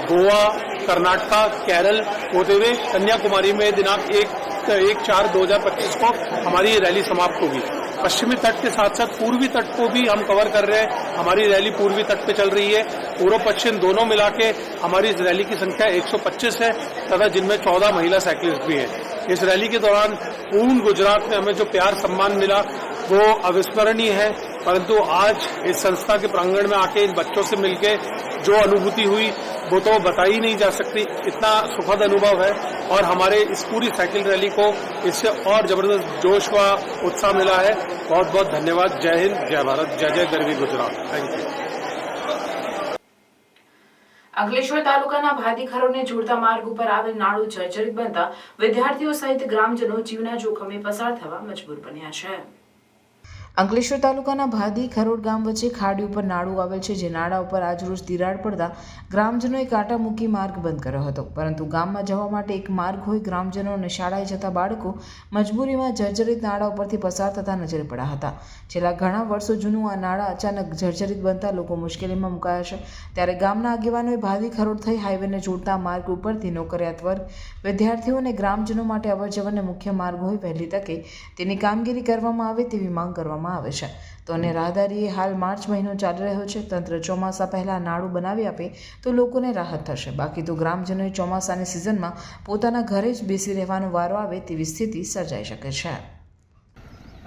गोवा, कर्नाटका, केरल होते हुए कन्याकुमारी में दिनांक 1/4/2025 को हमारी ये रैली समाप्त होगी। पश्चिमी तट के साथ साथ पूर्वी तट को भी हम कवर कर रहे हैं। हमारी रैली पूर्वी तट पे चल रही है। पूर्व पश्चिम दोनों मिला के हमारी इस रैली की संख्या 125 है तथा जिनमें 14 महिला साइकिलिस्ट भी हैं। इस रैली के दौरान पूर्ण गुजरात में हमें जो प्यार सम्मान मिला वो अविस्मरणीय है। परंतु आज इस संस्था के प्रांगण में आके इन बच्चों से मिलके जो अनुभूति हुई वो तो बताई नहीं जा सकती। इतना सुखद अनुभव है और हमारे इस पूरी साइकिल रैली को इससे और जबरदस्त जोश व उत्साह मिला है। बहुत बहुत धन्यवाद। जय हिंद, जय भारत, जय जय गरवी गुजरात। Thank you. અંકલેશ્વર તાલુકાના ભાદી ખરોડને જોડતા માર્ગ ઉપર આવેલ નાળું જર્જરિત બનતા વિદ્યાર્થીઓ સહિત ગ્રામજનો જીવના જોખમે પસાર થવા મજબૂર બન્યા છે। અંકલેશ્વર તાલુકાના ભાદી ખરોડ ગામ વચ્ચે ખાડી ઉપર નાળું આવેલ છે, જે નાળા ઉપર આજરોજ તિરાડ પડતા ગ્રામજનોએ કાંટા મૂકી માર્ગ બંધ કર્યો હતો। પરંતુ ગામમાં જવા માટે એક માર્ગ હોય ગ્રામજનો અને શાળાએ જતા બાળકો મજબૂરીમાં જર્જરિત નાળા ઉપરથી પસાર થતા નજરે પડ્યા હતા। છેલ્લા ઘણા વર્ષો જૂનું આ નાળા અચાનક જર્જરિત બનતા લોકો મુશ્કેલીમાં મુકાયા છે। ત્યારે ગામના આગેવાનોએ ભાદી ખરોડ થઈ હાઈવેને જોડતા માર્ગ ઉપરથી નોકરિયાત વર્ગ, વિદ્યાર્થીઓ અને ગ્રામજનો માટે અવરજવરને મુખ્ય માર્ગ હોય વહેલી તકે તેની કામગીરી કરવામાં આવે તેવી માંગ કરવામાં આવે છે। તો અન્ય રાહદારીએ હાલ માર્ચ મહિનો ચાલી રહ્યો છે। તંત્ર ચોમાસા પહેલા નાળું બનાવી આપે તો લોકોને રાહત થશે, બાકી તો ગ્રામજનોએ ચોમાસાની સિઝનમાં પોતાના ઘરે જ બેસી રહેવાનો વારો આવે તેવી સ્થિતિ સર્જાઈ શકે છે।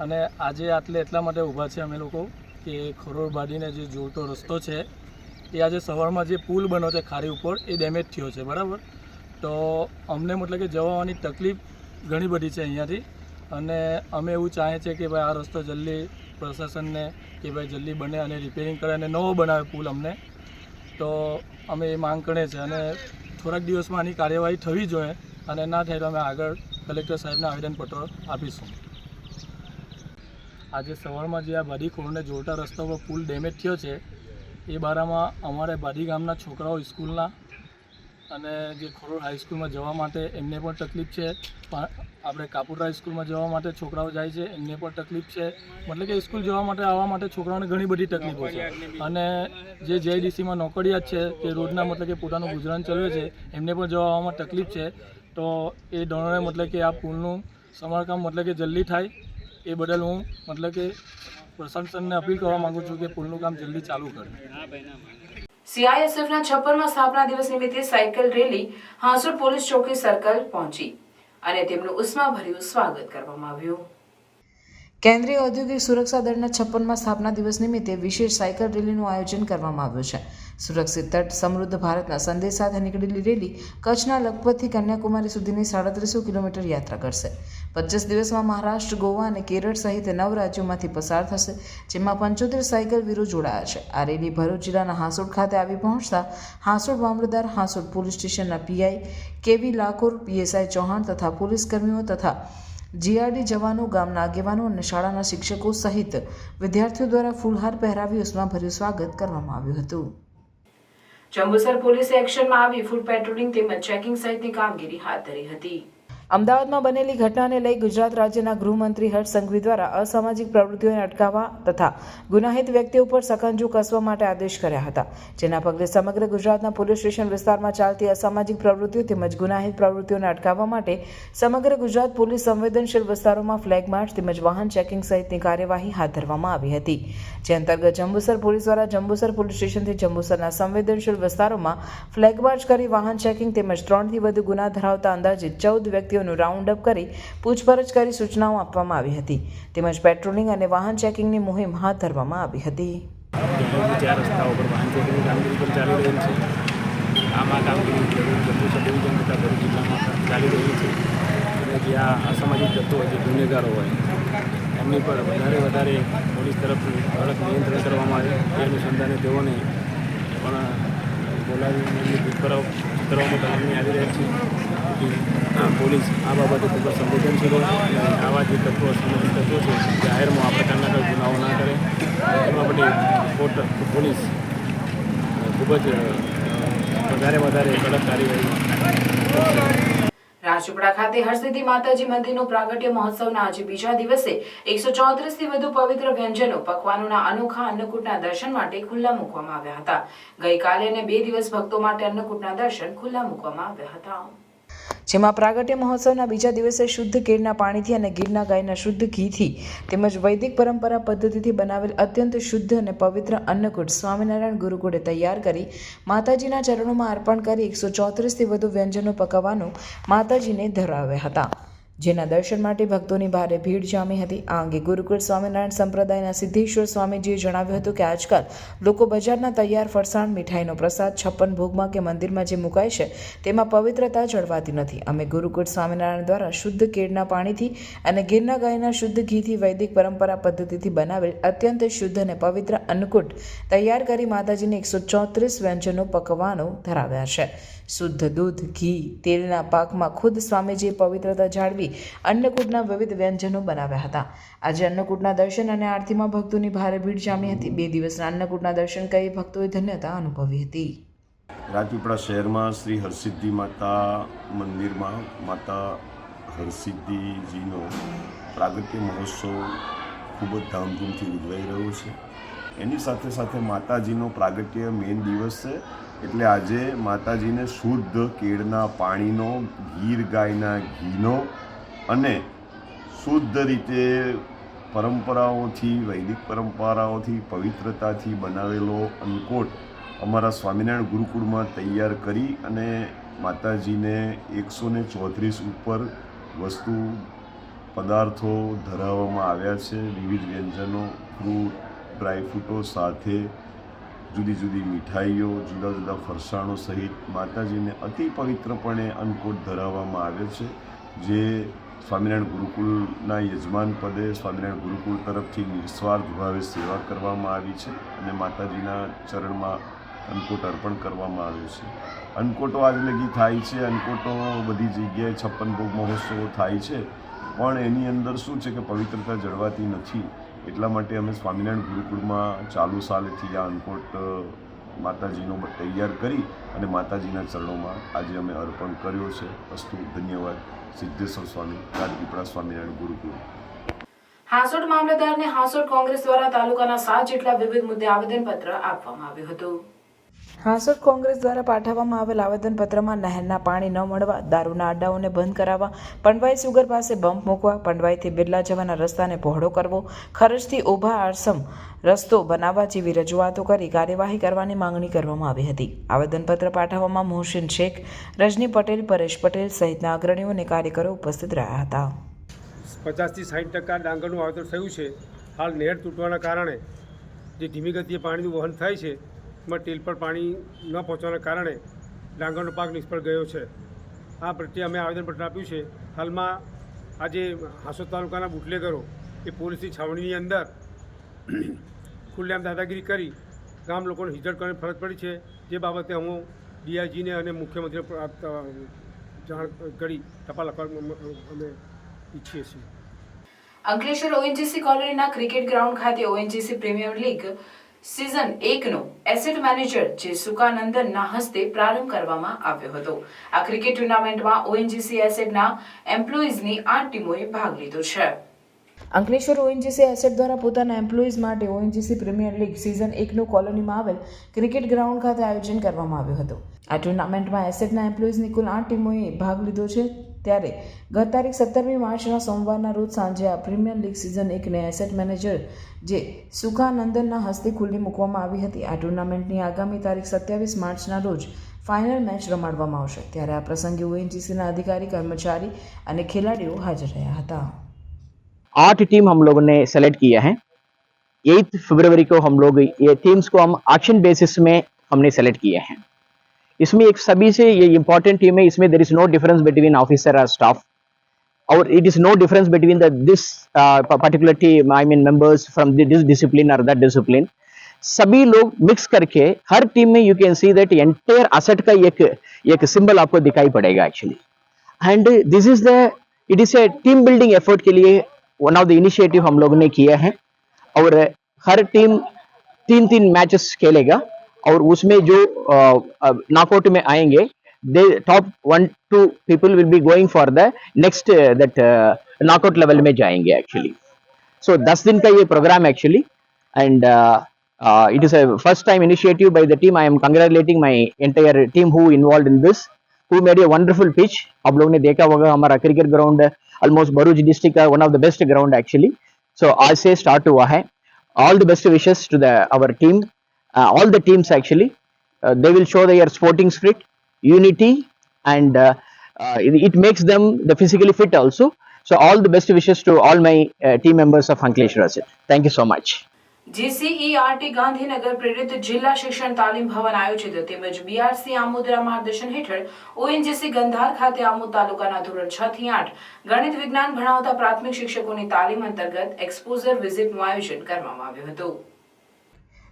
અને આજે આટલે એટલા માટે ઊભા છે અમે લોકો કે ખરોડ ભાડીને જે જોડતો રસ્તો છે એ આજે સવારમાં જે પુલ બન્યો છે ખારી ઉપર એ ડેમેજ થયો છે, બરાબર। તો અમને મતલબ કે જવાની તકલીફ ઘણી બધી છે અહીંયાથી અને અમે એવું ચાહીએ છીએ કે ભાઈ આ રસ્તો જલ્દી પ્રશાસનને કે ભાઈ જલ્દી બને અને રિપેરિંગ કરે અને નવો બનાવે પુલ અમને। તો અમે એ માંગ કરીએ છીએ અને થોડાક દિવસમાં આની કાર્યવાહી થવી જોઈએ અને ના થાય તો અમે આગળ કલેક્ટર સાહેબને આવેદનપત્રો આપીશું। આજે સવારમાં જે આ ભાડી ખરોડને જોડતા રસ્તા પર પુલ ડેમેજ થયો છે એ બારામાં અમારે ભાડી ગામના છોકરાઓ સ્કૂલના અને જે ખરોડ હાઈસ્કૂલમાં જવા માટે એમને પણ તકલીફ છે। આપણે કાપુરા સ્કૂલમાં જવા માટે છોકરાઓ જાય છે એમને પણ તકલીફ છે, મતલબ કે સ્કૂલ જવા માટે આવવા માટે છોકરાઓને ઘણી બધી તકલીફો છે। અને જે JIDCમાં નોકરિયાત છે કે રોજના મતલબ કે પોતાનું ગુજરાન ચલાવે છે એમને પણ જવા આવવામાં તકલીફ છે। તો એ ધોરણે મતલબ કે આ પુલનું સમારકામ મતલબ કે જલ્દી થાય એ બદલ હું મતલબ કે પ્રશાસનને અપીલ કરવા માગું છું કે પુલનું કામ જલ્દી ચાલુ કરે। CISFના 56મા સ્થાપના દિવસ નિમિત્તે સાયકલ રેલી હાંસોડ પોલીસ ચોકી સર્કલ પહોંચી અને તેમનું ઉષ્માભર્યું સ્વાગત કરવામાં આવ્યું। કેન્દ્રીય ઔદ્યોગિક સુરક્ષા દળના 56મા સ્થાપના દિવસ નિમિત્તે વિશેષ સાયકલ રેલીનું આયોજન કરવામાં આવ્યું છે। સુરક્ષિત તટ સમૃદ્ધ ભારતના સંદેશ સાથે નીકળેલી રેલી કચ્છના લખપતથી કન્યાકુમારી સુધીની 350 કિલોમીટર યાત્રા કરશે। 25 દિવસમાં મહારાષ્ટ્ર, ગોવા અને કેરળ સહિત 9 રાજ્યોમાંથી પસાર થશે, જેમાં 75 સાયકલ વીરો જોડાયા છે। આ રેલી ભરૂચ જિલ્લાના હાંસોડ ખાતે આવી પહોંચતા હાંસોડ મામલતદાર, હાંસોડ પોલીસ સ્ટેશનના PI KV લાકોર, PSI ચૌહાણ તથા પોલીસ કર્મીઓ તથા GRD જવાનો, ગામના આગેવાનો અને શાળાના શિક્ષકો સહિત વિદ્યાર્થીઓ દ્વારા ફૂલહાર પહેરાવી ઉષ્માભર્યું સ્વાગત કરવામાં આવ્યું હતું। જંબુસર પોલીસે એક્શનમાં આવી ફૂડ પેટ્રોલિંગ તેમજ ચેકિંગ સહિતની કામગીરી હાથ ધરી હતી। અમદાવાદમાં બનેલી ઘટનાને લઈ ગુજરાત રાજ્યના ગૃહમંત્રી હર્ષ સંઘવી દ્વારા અસામાજિક પ્રવૃત્તિઓને અટકાવવા તથા ગુનાહિત વ્યક્તિઓ પર સકંજો કસવા માટે આદેશ કર્યા હતા, જેના પગલે સમગ્ર ગુજરાતના પોલીસ સ્ટેશન વિસ્તારમાં ચાલતી અસામાજિક પ્રવૃત્તિઓ તેમજ ગુનાહિત પ્રવૃત્તિઓને અટકાવવા માટે સમગ્ર ગુજરાત પોલીસ સંવેદનશીલ વિસ્તારોમાં ફ્લેગ માર્ચ તેમજ વાહન ચેકિંગ સહિતની કાર્યવાહી હાથ ધરવામાં આવી હતી, જે અંતર્ગત જંબુસર પોલીસ દ્વારા જંબુસર પોલીસ સ્ટેશનથી જંબુસરના સંવેદનશીલ વિસ્તારોમાં ફ્લેગ માર્ચ કરી વાહન ચેકિંગ તેમજ 3થી વધુ ગુના ધરાવતા અંદાજિત 14 વ્યક્તિઓનું રાઉન્ડ અપ કરી પૂછપરછ કરી સૂચનાઓ આપવામાં આવી હતી તેમજ પેટ્રોલિંગ અને વાહન ચેકિંગની મુહિમ હાથ ધરવામાં આવી હતી. 4 રસ્તાઓ પર વાહન ચેકિંગની કામગીરી પણ ચાલી રહી છે. આમાં કામગીરી જંબુસર ડિવિઝન તથા ભરૂચ જિલ્લામાં ચાલી રહી છે અને જ્યાં અસામાજિક તત્વો જે ગુનેગારો હોય એમની પર વધારે પોલીસ તરફથી કડક નિયંત્રણ કરવામાં આવે એ અનુસંધાને તેઓને પણ બોલાવીને એમની પૂછપરછ કરવામાં આવી રહી છે. પોલીસ આ બાબતે ખૂબ જ સંવેદનશીલ હોય અને આવા જે તત્વો અસામાજિક તત્વો છે જાહેરમાં આ પ્રકારના કોઈ ગુનાઓ ના કરે એમાં માટે પોલીસ ખૂબ જ વધારે કડક કાર્યવાહી. રાજપીપળા ખાતે હરસિદ્ધિ માતાજી મંદિરનો પ્રાગટ્ય મહોત્સવના આજે બીજા દિવસે 134થી વધુ પવિત્ર વ્યંજનો પકવાનોના અનોખા અન્નકૂટના દર્શન માટે ખુલ્લા મૂકવામાં આવ્યા હતા. ગઈકાલે અને 2 દિવસ ભક્તો માટે અન્નકૂટના દર્શન ખુલ્લા મૂકવામાં આવ્યા હતા, જેમાં પ્રાગટ્ય મહોત્સવના બીજા દિવસે શુદ્ધ કેળના પાણીથી અને ગીરના ગાયના શુદ્ધ ઘીથી તેમજ વૈદિક પરંપરા પદ્ધતિથી બનાવેલ અત્યંત શુદ્ધ અને પવિત્ર અન્નકૂટ સ્વામિનારાયણ ગુરુકુળે તૈયાર કરી માતાજીના ચરણોમાં અર્પણ કરી 134થી વધુ વ્યંજનો પકવવાનો માતાજીને ધરાવ્યા હતા, જેના દર્શન માટે ભક્તોની ભારે ભીડ જામી હતી. આ અંગે ગુરુકુળ સ્વામિનારાયણ સંપ્રદાયના સિદ્ધેશ્વર સ્વામીજીએ જણાવ્યું હતું કે આજકાલ લોકો બજારના તૈયાર ફરસાણ, મીઠાઈનો પ્રસાદ 56 ભોગમાં કે મંદિરમાં જે મુકાય છે તેમાં પવિત્રતા જળવાતી નથી. અમે ગુરુકુળ સ્વામિનારાયણ દ્વારા શુદ્ધ કેળના પાણીથી અને ગીરના ગાયના શુદ્ધ ઘીથી વૈદિક પરંપરા પદ્ધતિથી બનાવેલ અત્યંત શુદ્ધ અને પવિત્ર અન્નકૂટ તૈયાર કરી માતાજીને 134 વ્યંજનો પકવાનો ધરાવ્યા છે. શુદ્ધ દૂધ, ઘી, તેલના પાકમાં ખુદ સ્વામીજીએ પવિત્રતા જાળવી અન્નકૂટના વિવિધ વ્યંજનો બનાવ્યા હતા. આજે અન્નકૂટના દર્શન અને આરતીમાં ભક્તોની ભારે ભીડ જામી હતી. 2 દિવસના અન્નકૂટના દર્શન કરી ભક્તોએ ધન્યતા અનુભવી હતી. રાજપીપળા શહેરમાં શ્રી હરસિદ્ધિ માતા મંદિરમાં માતા હરસિદ્ધિજીનો પ્રાગટ્ય મહોત્સવ ખૂબ જ ધામધૂમથી ઉજવાઈ રહ્યો છે. એની સાથે સાથે માતાજીનો પ્રાગટ્ય મેઇન દિવસ છે, એટલે આજે માતાજીને શુદ્ધ કેળના પાણીનો, ગીર ગાયના ઘીનો અને શુદ્ધ રીતે પરંપરાઓથી, વૈદિક પરંપરાઓથી, પવિત્રતાથી બનાવેલો અન્નકૂટ અમારા સ્વામિનારાયણ ગુરુકુળમાં તૈયાર કરી અને માતાજીને 134 ઉપર વસ્તુ પદાર્થો ધરાવવામાં આવ્યા છે. વિવિધ વ્યંજનો, ફ્રૂટ, ડ્રાયફ્રૂટો સાથે જુદી જુદી મીઠાઈઓ, જુદા જુદા ફરસાણો સહિત માતાજીને અતિ પવિત્રપણે અન્નકૂટ ધરાવવામાં આવે છે, જે સ્વામિનારાયણ ગુરુકુળના યજમાન પદે સ્વામિનારાયણ ગુરુકુળ તરફથી નિસ્વાર્થ ભાવે સેવા કરવામાં આવી છે અને માતાજીના ચરણમાં અન્નકૂટ અર્પણ કરવામાં આવ્યું છે. અન્નકૂટો આજ લગી થાય છે, અન્નકૂટો બધી જગ્યાએ 56 ભોગ મહોત્સવો થાય છે, પણ એની અંદર શું છે કે પવિત્રતા જળવાતી નથી. એટલા માટે અમે સ્વામિનારાયણ ગુરુકુળમાં ચાલુ સાલેથી આ અન્નકૂટ માતાજીનો તૈયાર કરી અને માતાજીના ચરણોમાં આજે અમે અર્પણ કર્યો છે. અસ્તુ, ધન્યવાદ. સિદ્ધેશ્વર સ્વામી, રાજપીપળા સ્વામિનારાયણ ગુરુકુળ. હાંસોટ મામલતદારને હાંસોટ કોંગ્રેસ દ્વારા તાલુકાના 7 જેટલા વિવિધ મુદ્દે આવેદનપત્ર આપવામાં આવ્યું હતું. હાંસોટ કોંગ્રેસ દ્વારા પાઠવવામાં આવેલ આવેદનપત્રમાં નહેરના પાણી ન મળવા, દારૂના અડ્ડાઓને બંધ કરાવવા, પંડવાઈ સુગર પાસે બમ્પ મૂકવા, પંડવાઈથી બિરલા જવાના રસ્તાને પહોળો કરવો, ખરજથી ઊભા આરસમ રસ્તો બનાવવા જેવી રજૂઆતો કરી કાર્યવાહી કરવાની માંગણી કરવામાં આવી હતી. આવેદનપત્ર પાઠવવામાં મોહસિન શેખ, રજની પટેલ, પરેશ પટેલ સહિતના અગ્રણીઓ અને કાર્યકરો ઉપસ્થિત રહ્યા હતા. 50થી 60% ડાંગરનું વાવેતર થયું છે. હાલ નહેર તૂટવાના કારણે જે ધીમી ગતિએ પાણીનું વહન થાય છે એમાં ટેલ પર પાણી ન પહોંચવાના કારણે ડાંગરનો પાક નિષ્ફળ ગયો છે. આ પ્રત્યે અમે આવેદનપત્ર આપ્યું છે. હાલમાં આજે હાંસોદ તાલુકાના બુટલેગરો એ પોલીસની છાવણીની અંદર ખુલ્લેઆમ દાદાગીરી કરી ગામ લોકોને હિજરત કરવાની ફરજ પડી છે, જે બાબતે હું ડીઆઈજીને અને મુખ્યમંત્રીને જાણ કરી ટપાલ લખવા અમે ઈચ્છીએ છીએ. અંકલેશ્વર ઓએનજીસી કોલોનીના ક્રિકેટ ગ્રાઉન્ડ ખાતે ઓએનજીસી પ્રીમિયર લીગ સિઝન 1નો એસેટ મેનેજર જે સુકાનંદનના હસ્તે પ્રારંભ કરવામાં આવ્યો હતો. આ ક્રિકેટ ટુર્નામેન્ટમાં ઓએનજીસી એસેટના એમ્પ્લોઈઝની 8 ટીમોએ ભાગ લીધો છે. અંકલેશ્વર ઓએનજીસી એસેટ દ્વારા પોતાના એમ્પ્લોઈઝ માટે ઓએનજીસી પ્રીમિયર લીગ સિઝન 1નું કોલોનીમાં આવેલ ક્રિકેટ ગ્રાઉન્ડ ખાતે આયોજન કરવામાં આવ્યું હતું. આ ટુર્નામેન્ટમાં એસેટના એમ્પ્લોઈઝની કુલ 8 ટીમોએ ભાગ લીધો છે. ત્યારે ગત તારીખ 17મી માર્ચના સોમવારના રોજ સાંજે આ પ્રીમિયર લીગ સિઝન 1ને એસેટ મેનેજર જે સુકાનંદનના હસ્તે ખુલ્લી મૂકવામાં આવી હતી. આ ટુર્નામેન્ટની આગામી તારીખ 27 માર્ચના રોજ फाइनल मैच रमाडवामां आवशे. त्यारे आ प्रसंगे ओएनजीसीना अधिकारी, कर्मचारी अने खिलाड़ीओ हाजर रह्या हता. 8 टीम हम लोगों ने सेलेक्ट किया है. 8 फरवरी को हम लोग ये टीम्स को हम ऑक्शन बेसिस में हमने सेलेक्ट किया है. इसमें एक सभी से ये इम्पोर्टेंट टीम है. इसमें there is no difference between officer और स्टाफ, और it is no difference between this particular team, I mean members from this discipline और दैट डिसिप्लिन. सभी लोग मिक्स करके हर टीम में you can see that entire asset का एक सिंबल आपको दिखाई पड़ेगा actually. And this is it is a team building effort के लिए वन ऑफ द इनिशिएटिव हम लोगों ने किया है. और हर टीम 3-3 मैचेस खेलेगा और उसमें जो नॉकआउट में आएंगे the top 1-2 people will be going for the next that knockout level में जाएंगे एक्चुअली. सो 10 दिन का ये program actually. And it is a first time initiative by the team. I am congratulating my entire team who involved in this, who made a wonderful pitch. आप लोग ने देखा होगा हमारा cricket ground almost Bharuch district का one of the best ground actually. So आज से start हुआ है. All the best wishes to our team, all the teams actually. They will show their sporting spirit, unity, and it makes them the physically fit also. So all the best wishes to all my team members of Ankleshwar Asset. Thank you so much. GCERT Gandhinagar પ્રેરિત જિલ્લા શિક્ષણ તાલીમ ભવન આયોજિત તેમજ BRC આમોદના માર્ગદર્શન હેઠળ ઓએનજીસી ગંધાર ખાતે આમોદ તાલુકાના ધોરણ 6 થી 8 ગણિત વિજ્ઞાન ભણાવતા પ્રાથમિક શિક્ષકોની તાલીમ અંતર્ગત એક્સપોઝર વિઝિટનું આયોજન કરવામાં આવ્યું હતું.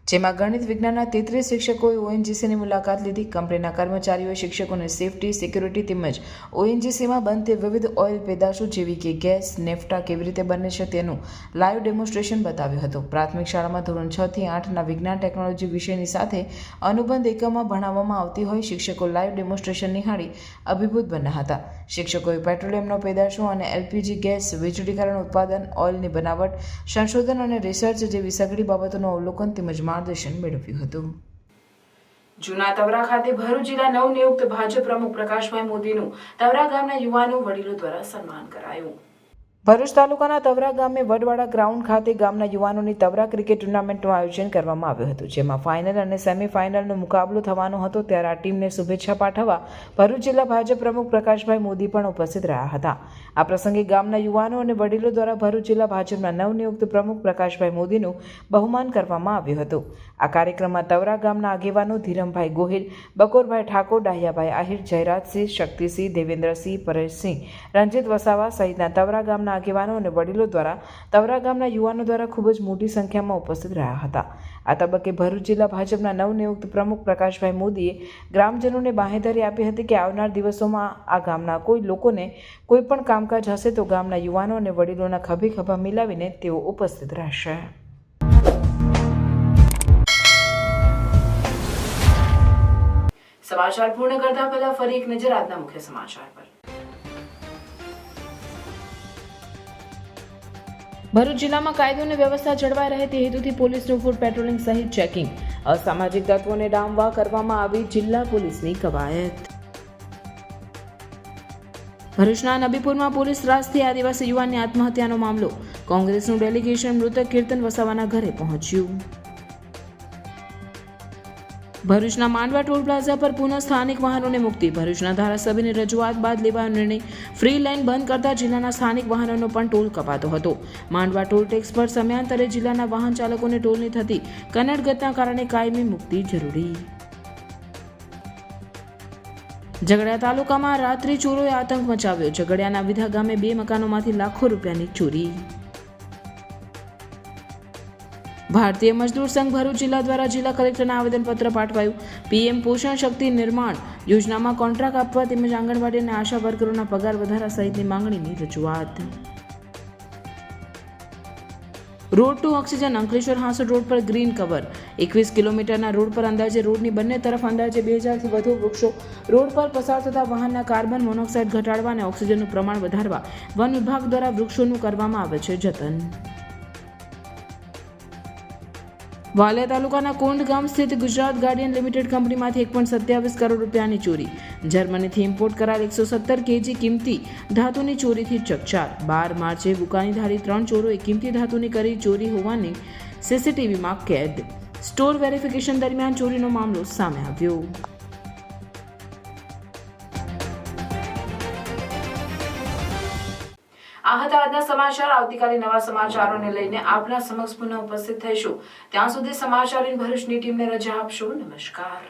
જેમાં ગણિત વિજ્ઞાનના 33 શિક્ષકોએ ઓએનજીસીની મુલાકાત લીધી. કંપનીના કર્મચારીઓએ શિક્ષકોને સેફટી, સિક્યુરિટી તેમજ ઓએનજીસીમાં બનતી વિવિધ ઓઇલ પેદાશો જેવી કે ગેસ, નેફ્ટા કેવી રીતે બને છે તેનું લાઈવ ડેમોન્સ્ટ્રેશન બતાવ્યું હતું. પ્રાથમિક શાળામાં ધોરણ 6 થી 8ના વિજ્ઞાન ટેકનોલોજી વિષયની સાથે અનુબંધ એકમમાં ભણાવવામાં આવતી હોય શિક્ષકો લાઈવ ડેમોન્સ્ટ્રેશન નિહાળી અભિભૂત બન્યા હતા. શિક્ષકોએ પેટ્રોલિયમનો પેદાશો અને એલપીજી ગેસ, વીજળીકરણ ઉત્પાદન, ઓઇલની બનાવટ, સંશોધન અને રિસર્ચ જેવી સઘળી બાબતોનું અવલોકન તેમજ માર્ગદર્શન મેળવ્યું હતું. જૂના તવરા ખાતે ભરૂચ જિલ્લા નવનિયુક્ત ભાજપ પ્રમુખ પ્રકાશભાઈ મોદીનું તવરા ગામના યુવાનો વડીલો દ્વારા સન્માન કરાયું. ભરૂચ તાલુકાના તવરા ગામે વડવાડા ગ્રાઉન્ડ ખાતે ગામના યુવાનોની તવરા ક્રિકેટ ટુર્નામેન્ટનું આયોજન કરવામાં આવ્યું હતું. જેમાં ફાઇનલ અને સેમીફાઇનલનો મુકાબલો થવાનો હતો. ત્યારે આ ટીમને શુભેચ્છા પાઠવવા ભરૂચ જિલ્લા ભાજપ પ્રમુખ પ્રકાશભાઈ મોદી પણ ઉપસ્થિત રહ્યા હતા. આ પ્રસંગે ગામના યુવાનો અને વડીલો દ્વારા ભરૂચ જિલ્લા ભાજપના નવનિયુક્ત પ્રમુખ પ્રકાશભાઈ મોદીનું બહુમાન કરવામાં આવ્યું હતું. આ કાર્યક્રમમાં તવરા ગામના આગેવાનો ધીરમભાઈ ગોહિલ, બકોરભાઈ ઠાકોર, ડાહિયાભાઈ આહિર, જયરાજસિંહ, શક્તિસિંહ, દેવેન્દ્રસિંહ, પરેશસિંહ, રંજીત વસાવા સહિતના તવરા ગામના આગેવાનો અને વડીલો દ્વારા તવરા ગામના યુવાનો દ્વારા ખૂબ જ મોટી સંખ્યામાં ઉપસ્થિત રહ્યા હતા. આ તબક્કે ભરૂચ જિલ્લા ભાજપના નવનિયુક્ત પ્રમુખ પ્રકાશભાઈ મોદીએ ગ્રામજનોને બાંહેધરી આપી હતી કે આવનાર દિવસોમાં આ ગામના કોઈ લોકોને કોઈ પણ કામકાજ હશે તો ગામના યુવાનો અને વડીલોના ખભે ખભા મિલાવીને તેઓ ઉપસ્થિત રહેશે. સમાચાર પૂર્ણ કરતા પહેલા ફરી એક નજર આજના મુખ્ય સમાચાર પર. ભરૂચ જિલ્લામાં કાયદો અને વ્યવસ્થા જળવાઈ રહે તે હેતુથી પોલીસનું ફૂડ પેટ્રોલિંગ સહિત ચેકિંગ. અસામાજિક તત્વોને ડામવા કરવામાં આવી જિલ્લા પોલીસની કવાયત. ભરૂચના નબીપુરમાં પોલીસ ત્રાસથી આદિવાસી યુવાનની આત્મહત્યાનો મામલો. કોંગ્રેસનું ડેલિગેશન મૃતક કીર્તન વસાવાના ઘરે પહોંચ્યું. ભરૂચના માંડવા ટોલ પ્લાઝા પર પુનઃ સ્થાનિક વાહનોને મુક્તિ. ભરૂચના ધારાસભ્યની રજૂઆત બાદ લેવાયો નિર્ણય. ફ્રી લાઇન બંધ કરતા જિલ્લાના સ્થાનિક વાહનોનો પણ ટોલ કપાતો હતો. માંડવા ટોલ ટેક્સ પર સમયાંતરે જિલ્લાના વાહન ચાલકોને ટોલની થતી કનડગતના કારણે કાયમી મુક્તિ જરૂરી. ઝઘડિયા તાલુકામાં રાત્રિ ચોરોએ આતંક મચાવ્યો. ઝઘડિયાના વિધા ગામે 2 મકાનોમાંથી લાખો રૂપિયાની ચોરી. ભારતીય મજદૂર સંઘ ભરૂચ જિલ્લા દ્વારા જિલ્લા કલેક્ટરને આવેદનપત્ર પાઠવાયું. પીએમ પોષણ શક્તિ નિર્માણ યોજનામાં કોન્ટ્રાક્ટ આપવા તેમજ આંગણવાડી અને આશા વર્કરોના પગાર વધારા સહિતની માંગણીની રજૂઆત. Road to oxygen Ankleshwar Hansot road પર ગ્રીન કવર 21 કિલોમીટરના રોડ પર અંદાજે રોડની બંને તરફ અંદાજે 2000થી વધુ વૃક્ષો રોડ પર પસાર થતા વાહનના કાર્બન મોનોક્સાઇડ ઘટાડવા અને ઓક્સિજનનું પ્રમાણ વધારવા વન વિભાગ દ્વારા વૃક્ષોનું કરવામાં આવે છે જતન. વાલિયા તાલુકાના કોંડ ગામ સ્થિત ગુજરાત ગાર્ડિયન લિમિટેડ કંપનીમાંથી 1.27 કરોડ રૂપિયાની ચોરી. જર્મનીથી ઇમ્પોર્ટ કરાયેલ 117 કેજી કિંમતી ધાતુની ચોરીથી ચકચાર. 12 માર્ચે બુકાનીધારી 3 ચોરોએ કિંમતી ધાતુની કરી ચોરી હોવાની સીસીટીવીમાં કેદ. સ્ટોર વેરિફિકેશન દરમિયાન ચોરીનો મામલો સામે આવ્યો. આ હતા આજના સમાચાર. આવતીકાલે નવા સમાચારોને લઈને આપના સમક્ષ પુનઃ ઉપસ્થિત થઈશું. ત્યાં સુધી સમાચારની ભરૂચની ટીમને રજા આપશો. નમસ્કાર.